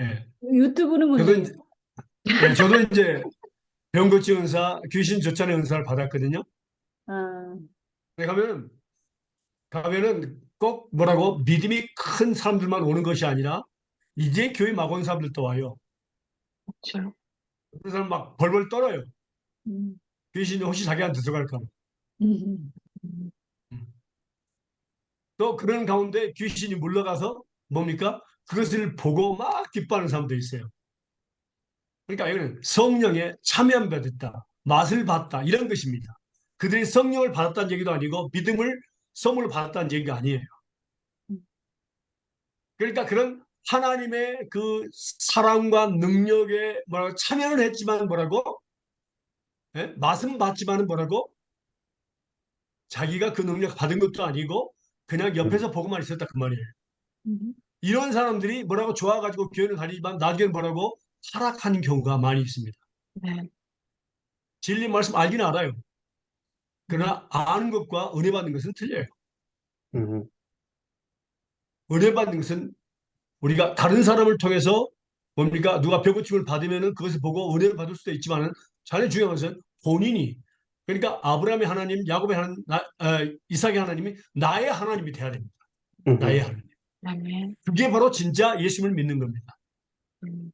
Speaker 1: 예.
Speaker 3: 유튜브는 본
Speaker 1: 저도
Speaker 3: 적이
Speaker 1: 이제,
Speaker 3: 있어요.
Speaker 1: 예, 저도 이제 병고치 은사, 귀신 쫓아내 은사를 받았거든요.
Speaker 3: 아,
Speaker 1: 근데 가면은 꼭 뭐라고 믿음이 큰 사람들만 오는 것이 아니라 이제 교회 막 온 사람들도 와요.
Speaker 2: 그렇죠.
Speaker 1: 그 사람 막 벌벌 떨어요.
Speaker 3: 음,
Speaker 1: 귀신이 혹시 자기한테 들어갈까 봐.
Speaker 3: 음,
Speaker 2: 음,
Speaker 1: 또 그런 가운데 귀신이 물러가서 뭡니까? 그것을 보고 막 기뻐하는 사람도 있어요. 그러니까 이거는 성령에 참여한 받았다, 맛을 봤다 이런 것입니다. 그들이 성령을 받았다는 얘기도 아니고 믿음을 선물을 받았다는 얘기가 아니에요. 그러니까 그런 하나님의 그 사랑과 능력에 뭐라고 참여는 했지만 뭐라고 예? 맛은 봤지만은 뭐라고 자기가 그 능력 받은 것도 아니고 그냥
Speaker 5: 음,
Speaker 1: 옆에서 보고만 있었다 그 말이에요.
Speaker 3: 음,
Speaker 1: 이런 사람들이 뭐라고 좋아가지고 교회를 다니지만 나중에 뭐라고 타락하는 경우가 많이 있습니다.
Speaker 2: 네,
Speaker 1: 진리 말씀 알긴 알아요.
Speaker 2: 음,
Speaker 1: 그러나 아는 것과 은혜 받는 것은 틀려요.
Speaker 5: 음,
Speaker 1: 은혜 받는 것은 우리가 다른 사람을 통해서 뭡니까? 누가 벼고침을 받으면은 그것을 보고 은혜를 받을 수도 있지만은 자네 중요한 것은 본인이 그러니까 아브라함의 하나님, 야곱의 하나님, 이삭의 하나님이 나의 하나님이 돼야 됩니다. 나의
Speaker 5: 음,
Speaker 1: 하나님.
Speaker 2: 아멘.
Speaker 1: 그게 바로 진짜 예수님을 믿는 겁니다.
Speaker 2: 음,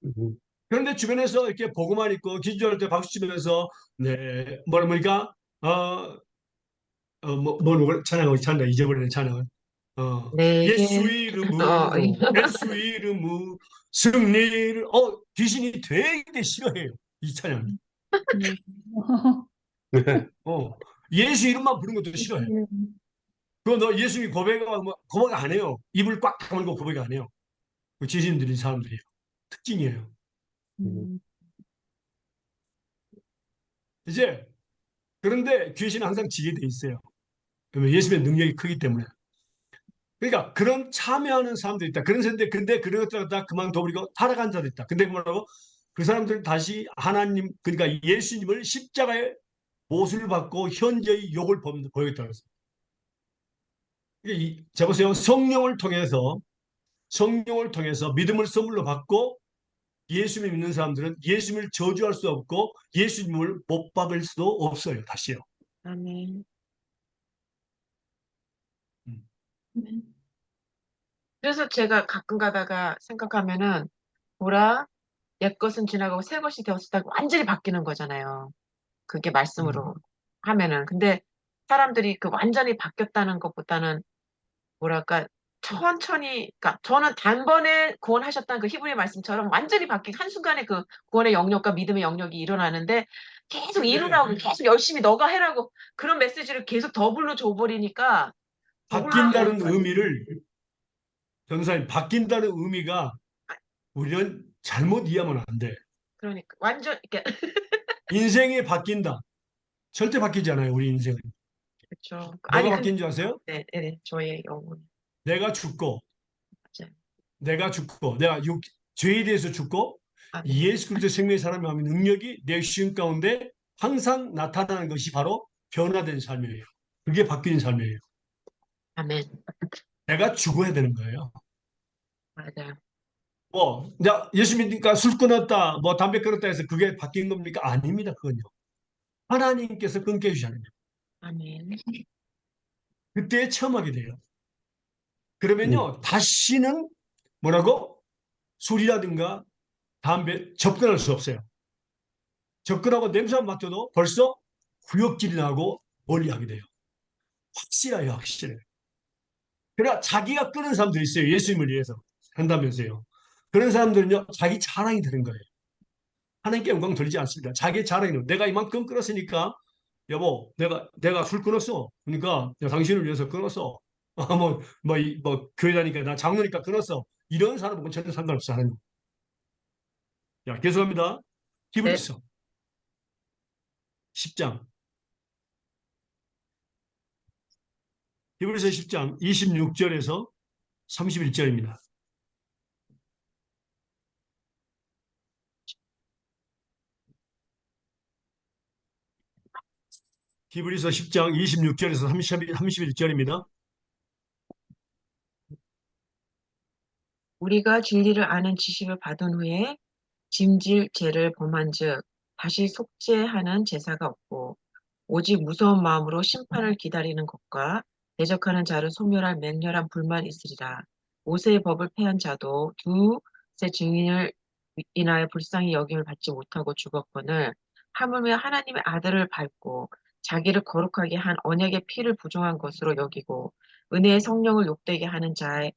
Speaker 5: 음,
Speaker 1: 그런데 주변에서 이렇게 보고만 있고 기도할 때 박수 치면서 네, 뭐니까 뭘 찬양하고 찬양 잊어버리는 찬양을 예수
Speaker 2: 내게
Speaker 1: 이름으로, 예수 이름으로 승리를, 귀신이 되게 싫어해요. 이 찬양.
Speaker 3: 음.
Speaker 1: 어, 예수 이름만 부르는 것도 싫어해요. 그거 너 예수님 고백하고 고백 안 해요. 입을 꽉 다물고 고백 안 해요. 그 지신 들인 사람들이에요. 특징이에요.
Speaker 3: 음.
Speaker 1: 이제 그런데 귀신은 항상 지게 돼 있어요. 그러면 예수님의 능력이 크기 때문에. 그러니까 그런 참여하는 사람들이 있다. 그런 사람들 근데 그런 것들 다 그만둬버리고 타락한 자도 있다. 근데 그 뭐라고? 그 사람들은 다시 하나님 그러니까 예수님을 십자가에 못을 받고 현저히 욕을 보였다고 했어요. 자 보세요. 성령을 통해서 믿음을 선물로 받고 예수님 믿는 사람들은 예수님을 저주할 수 없고 예수님을 못 박을 수도 없어요. 다시요.
Speaker 2: 아멘.
Speaker 1: 음.
Speaker 2: 그래서 제가 가끔 가다가 생각하면은 보라 옛 것은 지나가고 새 것이 되었다 완전히 바뀌는 거잖아요. 그게 말씀으로 하면은. 근데 사람들이 그 완전히 바뀌었다는 것보다는 뭐랄까 천천히 그러니까 저는 단번에 구원하셨다는 그 히브리 말씀처럼 완전히 바뀐 한순간에 그 구원의 영역과 믿음의 영역이 일어나는데 계속
Speaker 1: 네.
Speaker 2: 이루라고 계속 열심히 너가 해라고 그런 메시지를 계속 더블로 줘 버리니까
Speaker 1: 바뀐다는 의미를 변호사님 바뀐다는 의미가 우리는 잘못 이해하면 안 돼.
Speaker 2: 그러니까 완전 이렇게
Speaker 1: 인생이 바뀐다. 절대 바뀌지 않아요. 우리 인생은.
Speaker 2: 그렇죠.
Speaker 1: 뭐가
Speaker 2: 아니
Speaker 1: 바뀐 줄 아세요?
Speaker 2: 네, 네, 저의 영혼
Speaker 1: 내가 죽고
Speaker 2: 맞아요.
Speaker 1: 내가 죄에 대해서 죽고
Speaker 2: 아멘,
Speaker 1: 예수 그리스도 생명의 사람이 하는 능력이 내 시간 가운데 항상 나타나는 것이 바로 변화된 삶이에요. 그게 바뀐 삶이에요.
Speaker 2: 아멘,
Speaker 1: 내가 죽어야 되는 거예요.
Speaker 2: 맞아요.
Speaker 1: 예수 믿으니까 술 끊었다, 담배 끊었다 해서 그게 바뀐 겁니까? 아닙니다. 그건요. 하나님께서 끊게 해주시는 거예요.
Speaker 2: 아멘,
Speaker 1: 그때 처음 하게 돼요.
Speaker 5: 음.
Speaker 1: 그러면요, 다시는 뭐라고? 술이라든가 담배 접근할 수 없어요. 접근하고 냄새만 맡아도 벌써 구역질이 나고 멀리하게 돼요. 확실해요, 확실해. 그러나 자기가 끊은 사람도 있어요. 예수님을 위해서 한다면서요. 그런 사람들은요, 자기 자랑이 되는 거예요. 하나님께 영광 돌리지 않습니다. 자기 자랑이 내가 이만큼 끊었으니까 여보, 내가 술 끊었어. 그러니까 내가 당신을 위해서 끊었어. 교회 다니까 나 장로니까 끊었어. 이런 사람은 전혀 상관없어 하나님. 야, 계속합니다.
Speaker 2: 네,
Speaker 1: 히브리서 10장. 히브리서 10장 26절에서 31절입니다. 히브리서 10장 26절에서 31절입니다.
Speaker 2: 우리가 진리를 아는 지식을 받은 후에 짐질 죄를 범한즉 다시 속죄하는 제사가 없고 오직 무서운 마음으로 심판을 기다리는 것과 대적하는 자를 소멸할 맹렬한 불만 있으리라. 모세의 법을 폐한 자도 두세 증인을 인하여 불쌍히 여김을 받지 못하고 죽었거늘 하물며 하나님의 아들을 밟고 자기를 거룩하게 한 언약의 피를 부정한 것으로 여기고 은혜의 성령을 욕되게 하는 자의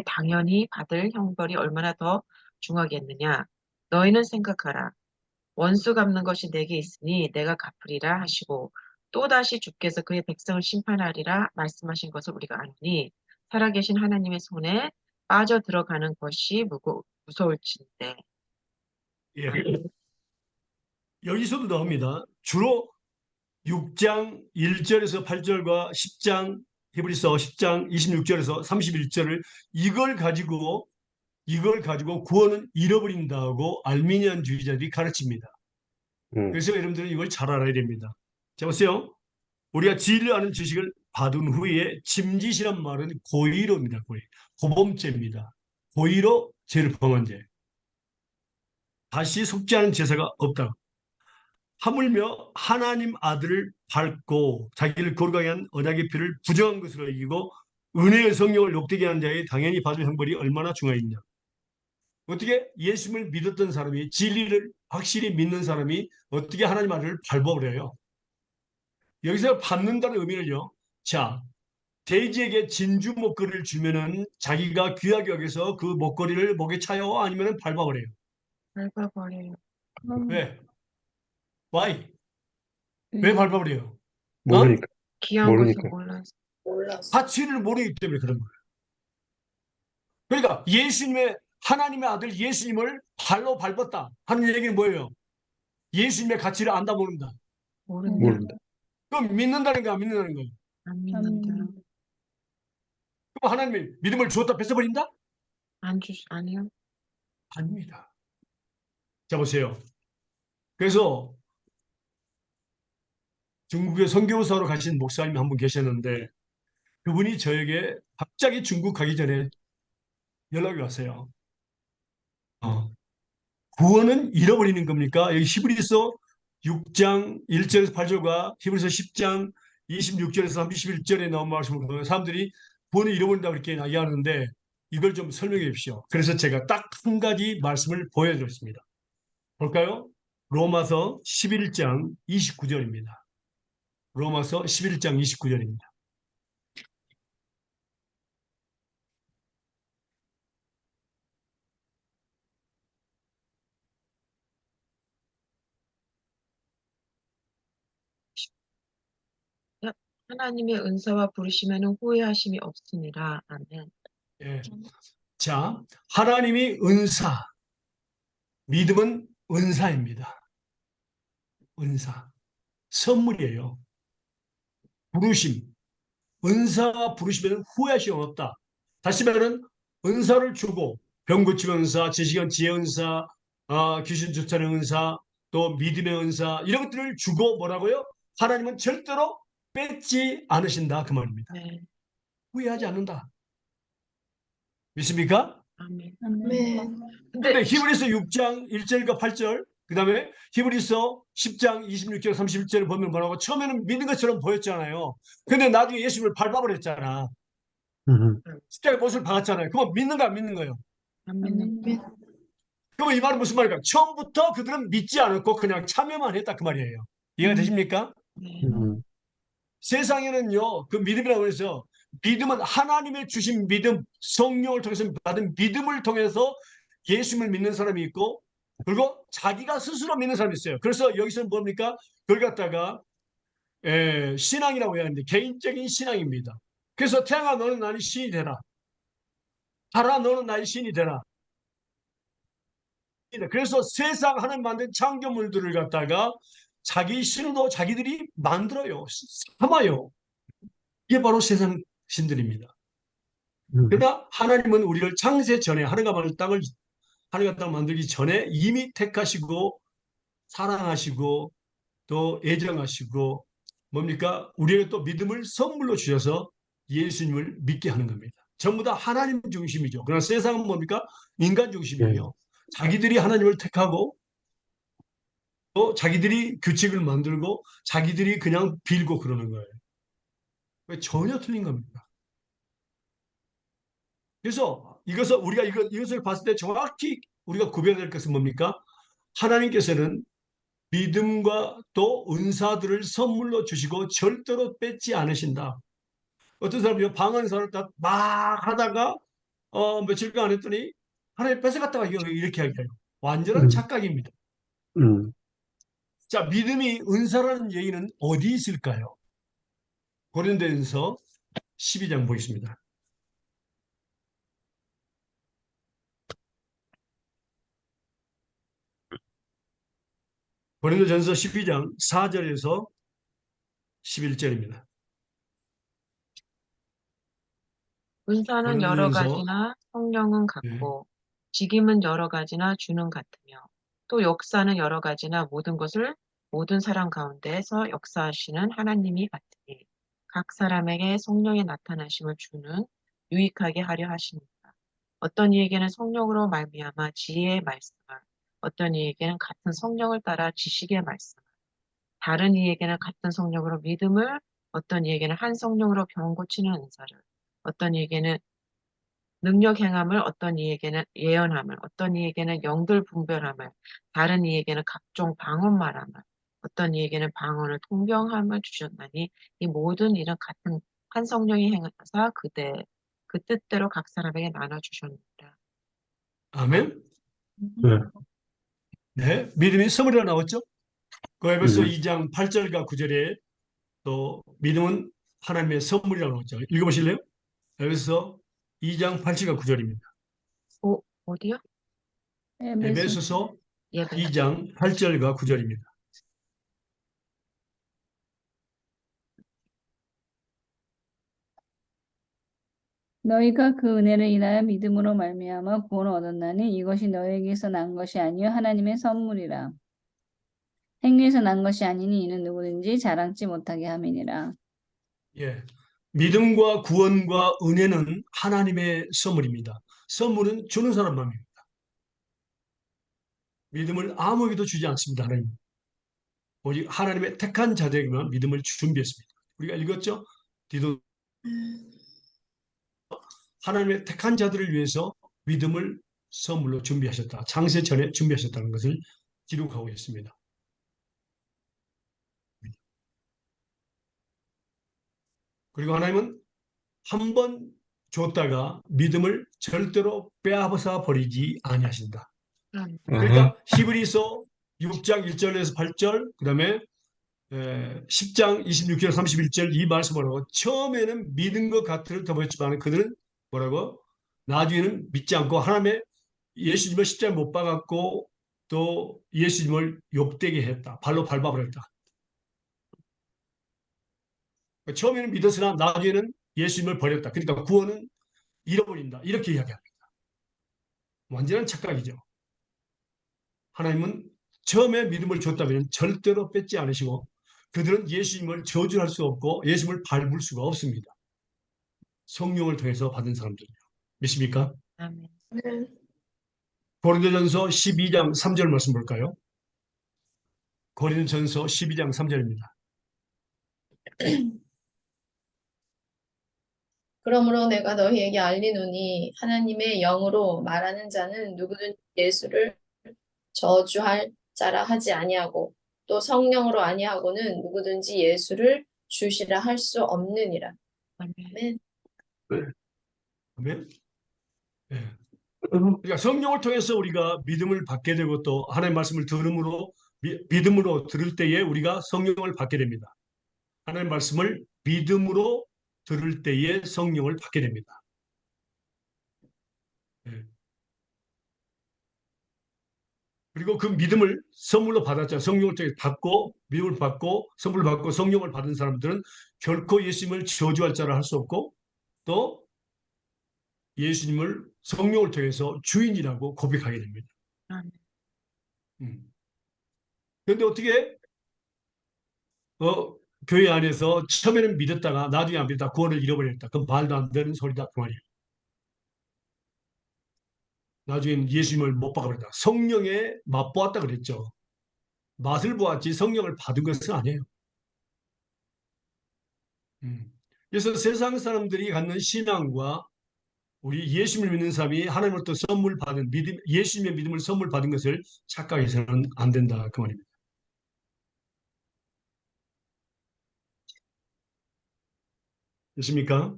Speaker 2: 당연히 받을 형벌이 얼마나 더 중하겠느냐. 너희는 생각하라. 원수 갚는 것이 내게 있으니 내가 갚으리라 하시고 또다시 주께서 그의 백성을 심판하리라 말씀하신 것을 우리가 아노니 살아계신 하나님의 손에 빠져 들어가는 것이 무서울진데.
Speaker 1: 예. 여기서도 나옵니다. 주로 6장 1절에서 8절과 10장 히브리서 10장 26절에서 31절을 이걸 가지고 구원은 잃어버린다고 알미니안주의자들이 가르칩니다. 그래서 여러분들은 이걸 잘 알아야 됩니다. 자 보세요. 우리가 진리를 아는 지식을 받은 후에 짐짓이란 말은 고의로입니다. 고범죄입니다. 고의로 죄를 범한 죄. 다시 속죄하는 제사가 없다. 하물며 하나님 아들을 밟고 자기를 거룩하게 한 언약의 피를 부정한 것으로 여기고 은혜의 성령을 욕되게 하는 자에 당연히 받을 형벌이 얼마나 중하있냐. 어떻게 예수님을 믿었던 사람이 진리를 확실히 믿는 사람이 어떻게 하나님 아들을 밟아버려요. 여기서 받는다는 의미를요. 자, 돼지에게 진주 목걸이를 주면은 자기가 귀하게 여기서 그 목걸이를 목에 차요? 아니면은 밟아버려요?
Speaker 2: 밟아버려요.
Speaker 1: 왜? Why? 왜
Speaker 3: 음,
Speaker 1: 밟아버려요? 어?
Speaker 5: 모르니까,
Speaker 2: 귀한 것을
Speaker 5: 모르니까.
Speaker 2: 몰라서.
Speaker 4: 몰라서.
Speaker 1: 가치를 모르기 때문에 그런 거예요. 그러니까 예수님의 하나님의 아들 예수님을 발로 밟았다 하는 얘기는 뭐예요? 예수님의 가치를 안다 모른다.
Speaker 2: 모른다.
Speaker 5: 모른다.
Speaker 1: 그럼 믿는다는 거야, 안 믿는다는 거야.
Speaker 2: 안 믿는다.
Speaker 1: 그럼 하나님이 믿음을 주었다 뺏어버린다?
Speaker 2: 아니요.
Speaker 1: 아닙니다. 자 보세요. 그래서 중국에 선교사로 가신 목사님이 한 분 계셨는데 그분이 저에게 갑자기 중국 가기 전에 연락이 왔어요. 구원은 잃어버리는 겁니까? 여기 히브리서 6장 1절에서 8절과 히브리서 10장 26절에서 31절에 나온 말씀을 보면 사람들이 구원을 잃어버린다고 이렇게 이야기하는데 이걸 좀 설명해 주십시오. 그래서 제가 딱 한 가지 말씀을 보여드렸습니다. 볼까요? 로마서 11장 29절입니다. 로마서 11장 29절입니다.
Speaker 2: 하나님의 은사와 부르심에는 후회하심이 없으니라. 아멘.
Speaker 1: 예. 자, 하나님이 은사, 믿음은 은사입니다. 은사, 선물이에요. 부르심, 은사가 부르시면 후회하심이 없다. 다시 말하면 은사를 주고 병 고치는 은사, 지식은 지혜 은사, 귀신 쫓아내는 은사, 또 믿음의 은사 이런 것들을 주고 뭐라고요? 하나님은 절대로 뺏지 않으신다 그 말입니다.
Speaker 2: 네.
Speaker 1: 후회하지 않는다. 믿습니까?
Speaker 2: 아멘.
Speaker 4: 네.
Speaker 1: 근데 히브리서 6장 1절과 8절 그 다음에 히브리서 10장 26절 31절을 보면 뭐라고 처음에는 믿는 것처럼 보였잖아요. 근데 나중에 예수님을 밟아버렸잖아.
Speaker 5: 음,
Speaker 1: 십자가에 못을 박았잖아요. 그건 믿는가 안 믿는 거예요.
Speaker 2: 안 믿는
Speaker 1: 그러면 이 말은 무슨 말일까? 처음부터 그들은 믿지 않았고 그냥 참여만 했다 그 말이에요. 이해가 되십니까?
Speaker 2: 네.
Speaker 5: 음,
Speaker 1: 세상에는요 그 믿음이라고 해서 믿음은 하나님의 주신 믿음 성령을 통해서 받은 믿음을 통해서 예수님을 믿는 사람이 있고 그리고 자기가 스스로 믿는 사람이 있어요. 그래서 여기서는 뭡니까? 그걸 갖다가 신앙이라고 해야 하는데 개인적인 신앙입니다. 그래서 태양아 너는 나의 신이 되라. 달아 너는 나의 신이 되라. 그래서 세상 하나님 만든 창조물들을 갖다가 자기 신으로 자기들이 만들어요. 삼아요. 이게 바로 세상 신들입니다. 그러나 하나님은 우리를 창세 전에 하늘과 땅을 만들기 전에 이미 택하시고 사랑하시고 또 애정하시고 뭡니까? 우리에게 또 믿음을 선물로 주셔서 예수님을 믿게 하는 겁니다. 전부 다 하나님 중심이죠. 그러나 세상은 뭡니까? 인간
Speaker 5: 네.
Speaker 1: 중심이에요. 자기들이 하나님을 택하고 또 자기들이 규칙을 만들고 자기들이 그냥 빌고 그러는 거예요. 전혀 틀린 겁니다. 그래서 이것을 봤을 때 정확히 우리가 구별해야 될 것은 뭡니까? 하나님께서는 믿음과 또 은사들을 선물로 주시고 절대로 뺏지 않으신다. 어떤 사람이 방언 사를 막 하다가 며칠간 안 했더니 하나님 뺏어갔다가 이렇게 하게요. 완전한
Speaker 5: 음,
Speaker 1: 착각입니다.
Speaker 5: 음,
Speaker 1: 자, 믿음이 은사라는 얘기는 어디 있을까요? 고린도전서 12장 보겠습니다. 고린도전서 12장 4절에서 11절입니다.
Speaker 2: 은사는 여러
Speaker 1: 고린도전서
Speaker 2: 가지나 성령은
Speaker 1: 예,
Speaker 2: 같고 직임은 여러 가지나 주는 같으며 또 역사는 여러 가지나 모든 것을 모든 사람 가운데에서 역사하시는 하나님이 같으니 각 사람에게 성령의 나타나심을 주는 유익하게 하려 하십니다. 어떤 이에게는 성령으로 말미암아 지혜의 말씀을, 어떤 이에게는 같은 성령을 따라 지식의 말씀을, 다른 이에게는 같은 성령으로 믿음을, 어떤 이에게는 한 성령으로 병 고치는 은사를, 어떤 이에게는 능력 행함을, 어떤 이에게는 예언함을, 어떤 이에게는 영들 분별함을, 다른 이에게는 각종 방언 말함을, 어떤 이에게는 방언을 통병함을 주셨나니 이 모든 일은 같은 한 성령이 행하사 그 뜻대로 각 사람에게 나눠 주셨느니라.
Speaker 1: 아멘.
Speaker 5: 네.
Speaker 1: 네, 믿음이 선물이라 나왔죠? 그 에베소
Speaker 5: 음.
Speaker 1: 2장 8절과 9절에 또 믿음은 하나님의 선물이라고 나왔죠. 읽어보실래요? 에베소 2장 8절과 9절입니다.
Speaker 2: 어디요?
Speaker 3: 에베소
Speaker 1: 에베소서
Speaker 2: 예,
Speaker 1: 2장 8절과 9절입니다.
Speaker 3: 너희가 그 은혜를 인하여 믿음으로 말미암아 구원을 얻었나니 이것이 너희에게서 난 것이 아니요 하나님의 선물이라. 행위에서 난 것이 아니니 이는 누구든지 자랑치 못하게 함이니라.
Speaker 1: 예. 믿음과 구원과 은혜는 하나님의 선물입니다. 선물은 주는 사람만입니다. 믿음을 아무에게도 주지 않습니다. 하나님. 오직 하나님의 택한 자들에게만 믿음을 준비했습니다. 우리가 읽었죠? 디도 하나님의 택한 자들을 위해서 믿음을 선물로 준비하셨다. 창세 전에 준비하셨다는 것을 기록하고 있습니다. 그리고 하나님은 한 번 줬다가 믿음을 절대로 빼앗아 버리지 아니하신다.
Speaker 2: 아멘.
Speaker 1: 그러니까 히브리서 6장 1절에서 8절, 그다음에 10장 26절 31절 이 말씀을 하고 처음에는 믿은 것 같을 더보였지만 그들은 뭐라고? 나중에는 믿지 않고 하나님의 예수님을 십자가에 못 박았고 또 예수님을 욕되게 했다. 발로 밟아버렸다. 처음에는 믿었으나 나중에는 예수님을 버렸다. 그러니까 구원은 잃어버린다. 이렇게 이야기합니다. 완전한 착각이죠. 하나님은 처음에 믿음을 줬다면 절대로 뺏지 않으시고 그들은 예수님을 저주할 수 없고 예수님을 밟을 수가 없습니다. 성령을 통해서 받은 사람들이요. 믿습니까?
Speaker 2: 아멘.
Speaker 4: 네.
Speaker 1: 고린도전서 12장 3절 말씀 볼까요? 고린도전서 12장 3절입니다.
Speaker 4: 그러므로 내가 너희에게 알리노니 하나님의 영으로 말하는 자는 누구든지 예수를 저주할 자라 하지 아니하고 또 성령으로 아니하고는 누구든지 예수를 주시라 할 수 없느니라.
Speaker 2: 아멘.
Speaker 4: 아멘.
Speaker 1: 아멘. 예. 그러니까 성령을 통해서 우리가 믿음을 받게 되고 또 하나님의 말씀을 들음으로 믿음으로 들을 때에 우리가 성령을 받게 됩니다. 하나님의 말씀을 믿음으로 들을 때에 성령을 받게 됩니다. 예. 그리고 그 믿음을 선물로 받았잖아요. 성령을 통해 받고 믿음을 받고 선물을 받고 성령을 받은 사람들은 결코 예수님을 저주할 자라 할 수 없고 또 예수님을 성령을 통해서 주인이라고 고백하게 됩니다.
Speaker 2: 아멘.
Speaker 1: 그런데 어떻게 교회 안에서 처음에는 믿었다가 나중에 안 믿었다 구원을 잃어버렸다. 그건 말도 안 되는 소리다 그 말이에요. 나중에는 예수님을 못 박아버렸다. 성령에 맛보았다 그랬죠. 맛을 보았지 성령을 받은 것은 아니에요. 그래서 세상 사람들이 갖는 신앙과 우리 예수님을 믿는 사람이 하나님으로부터 선물 받은 믿음, 예수님의 믿음을 선물 받은 것을 착각해서는 안 된다 그 말입니다. 됐습니까?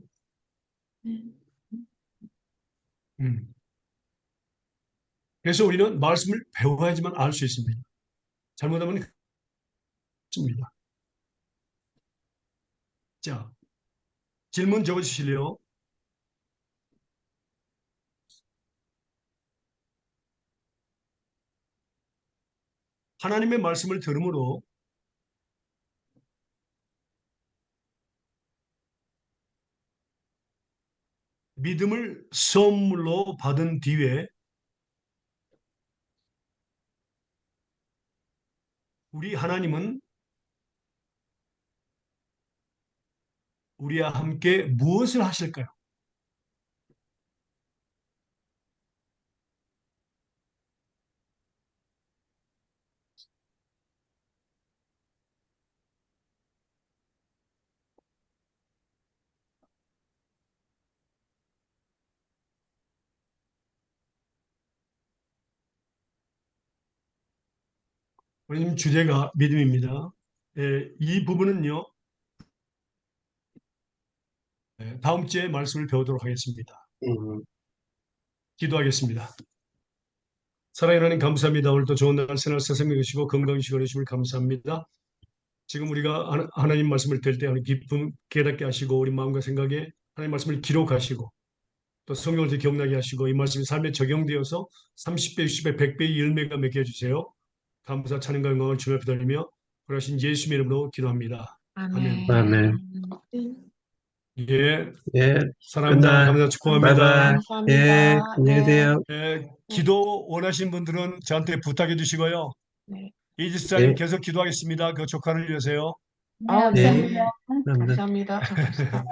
Speaker 1: 음. 그래서 우리는 말씀을 배워야지만 알 수 있습니다. 잘못하면 습니다. 자, 질문 적어주실래요? 하나님의 말씀을 들음으로 믿음을 선물로 받은 뒤에 우리 하나님은 우리와 함께 무엇을 하실까요? 오늘 주제가 믿음입니다. 이 부분은요, 다음 주에 말씀을 배우도록 하겠습니다.
Speaker 5: 음,
Speaker 1: 기도하겠습니다. 사랑의 하나님 감사합니다. 오늘도 좋은 날 새날 세상에 계시고 건강이시고 계심을 감사합니다. 지금 우리가 하나님 말씀을 들 때 기쁨 깨닫게 하시고 우리 마음과 생각에 하나님 말씀을 기록하시고 또 성경을 더 기억나게 하시고 이 말씀이 삶에 적용되어서 30배, 60배, 100배의 열매가 맺게 해주세요. 감사 찬양과 영광을 주며 기다리며 그러신 예수님의 이름으로 기도합니다. 아멘.
Speaker 5: 아멘.
Speaker 1: 예,
Speaker 5: 예,
Speaker 1: 사랑합니다.
Speaker 5: 끝나.
Speaker 1: 감사 축복합니다.
Speaker 5: 바이바이.
Speaker 2: 감사합니다.
Speaker 5: 예, 안녕히
Speaker 2: 네.
Speaker 5: 계세요.
Speaker 1: 기도 원하시는 분들은 저한테 부탁해 주시고요.
Speaker 2: 네.
Speaker 1: 이지사님
Speaker 5: 예.
Speaker 1: 계속 기도하겠습니다. 그 조카를 위해서요.
Speaker 3: 네,
Speaker 2: 네.
Speaker 3: 감사합니다.
Speaker 5: 감사합니다.
Speaker 2: 감사합니다.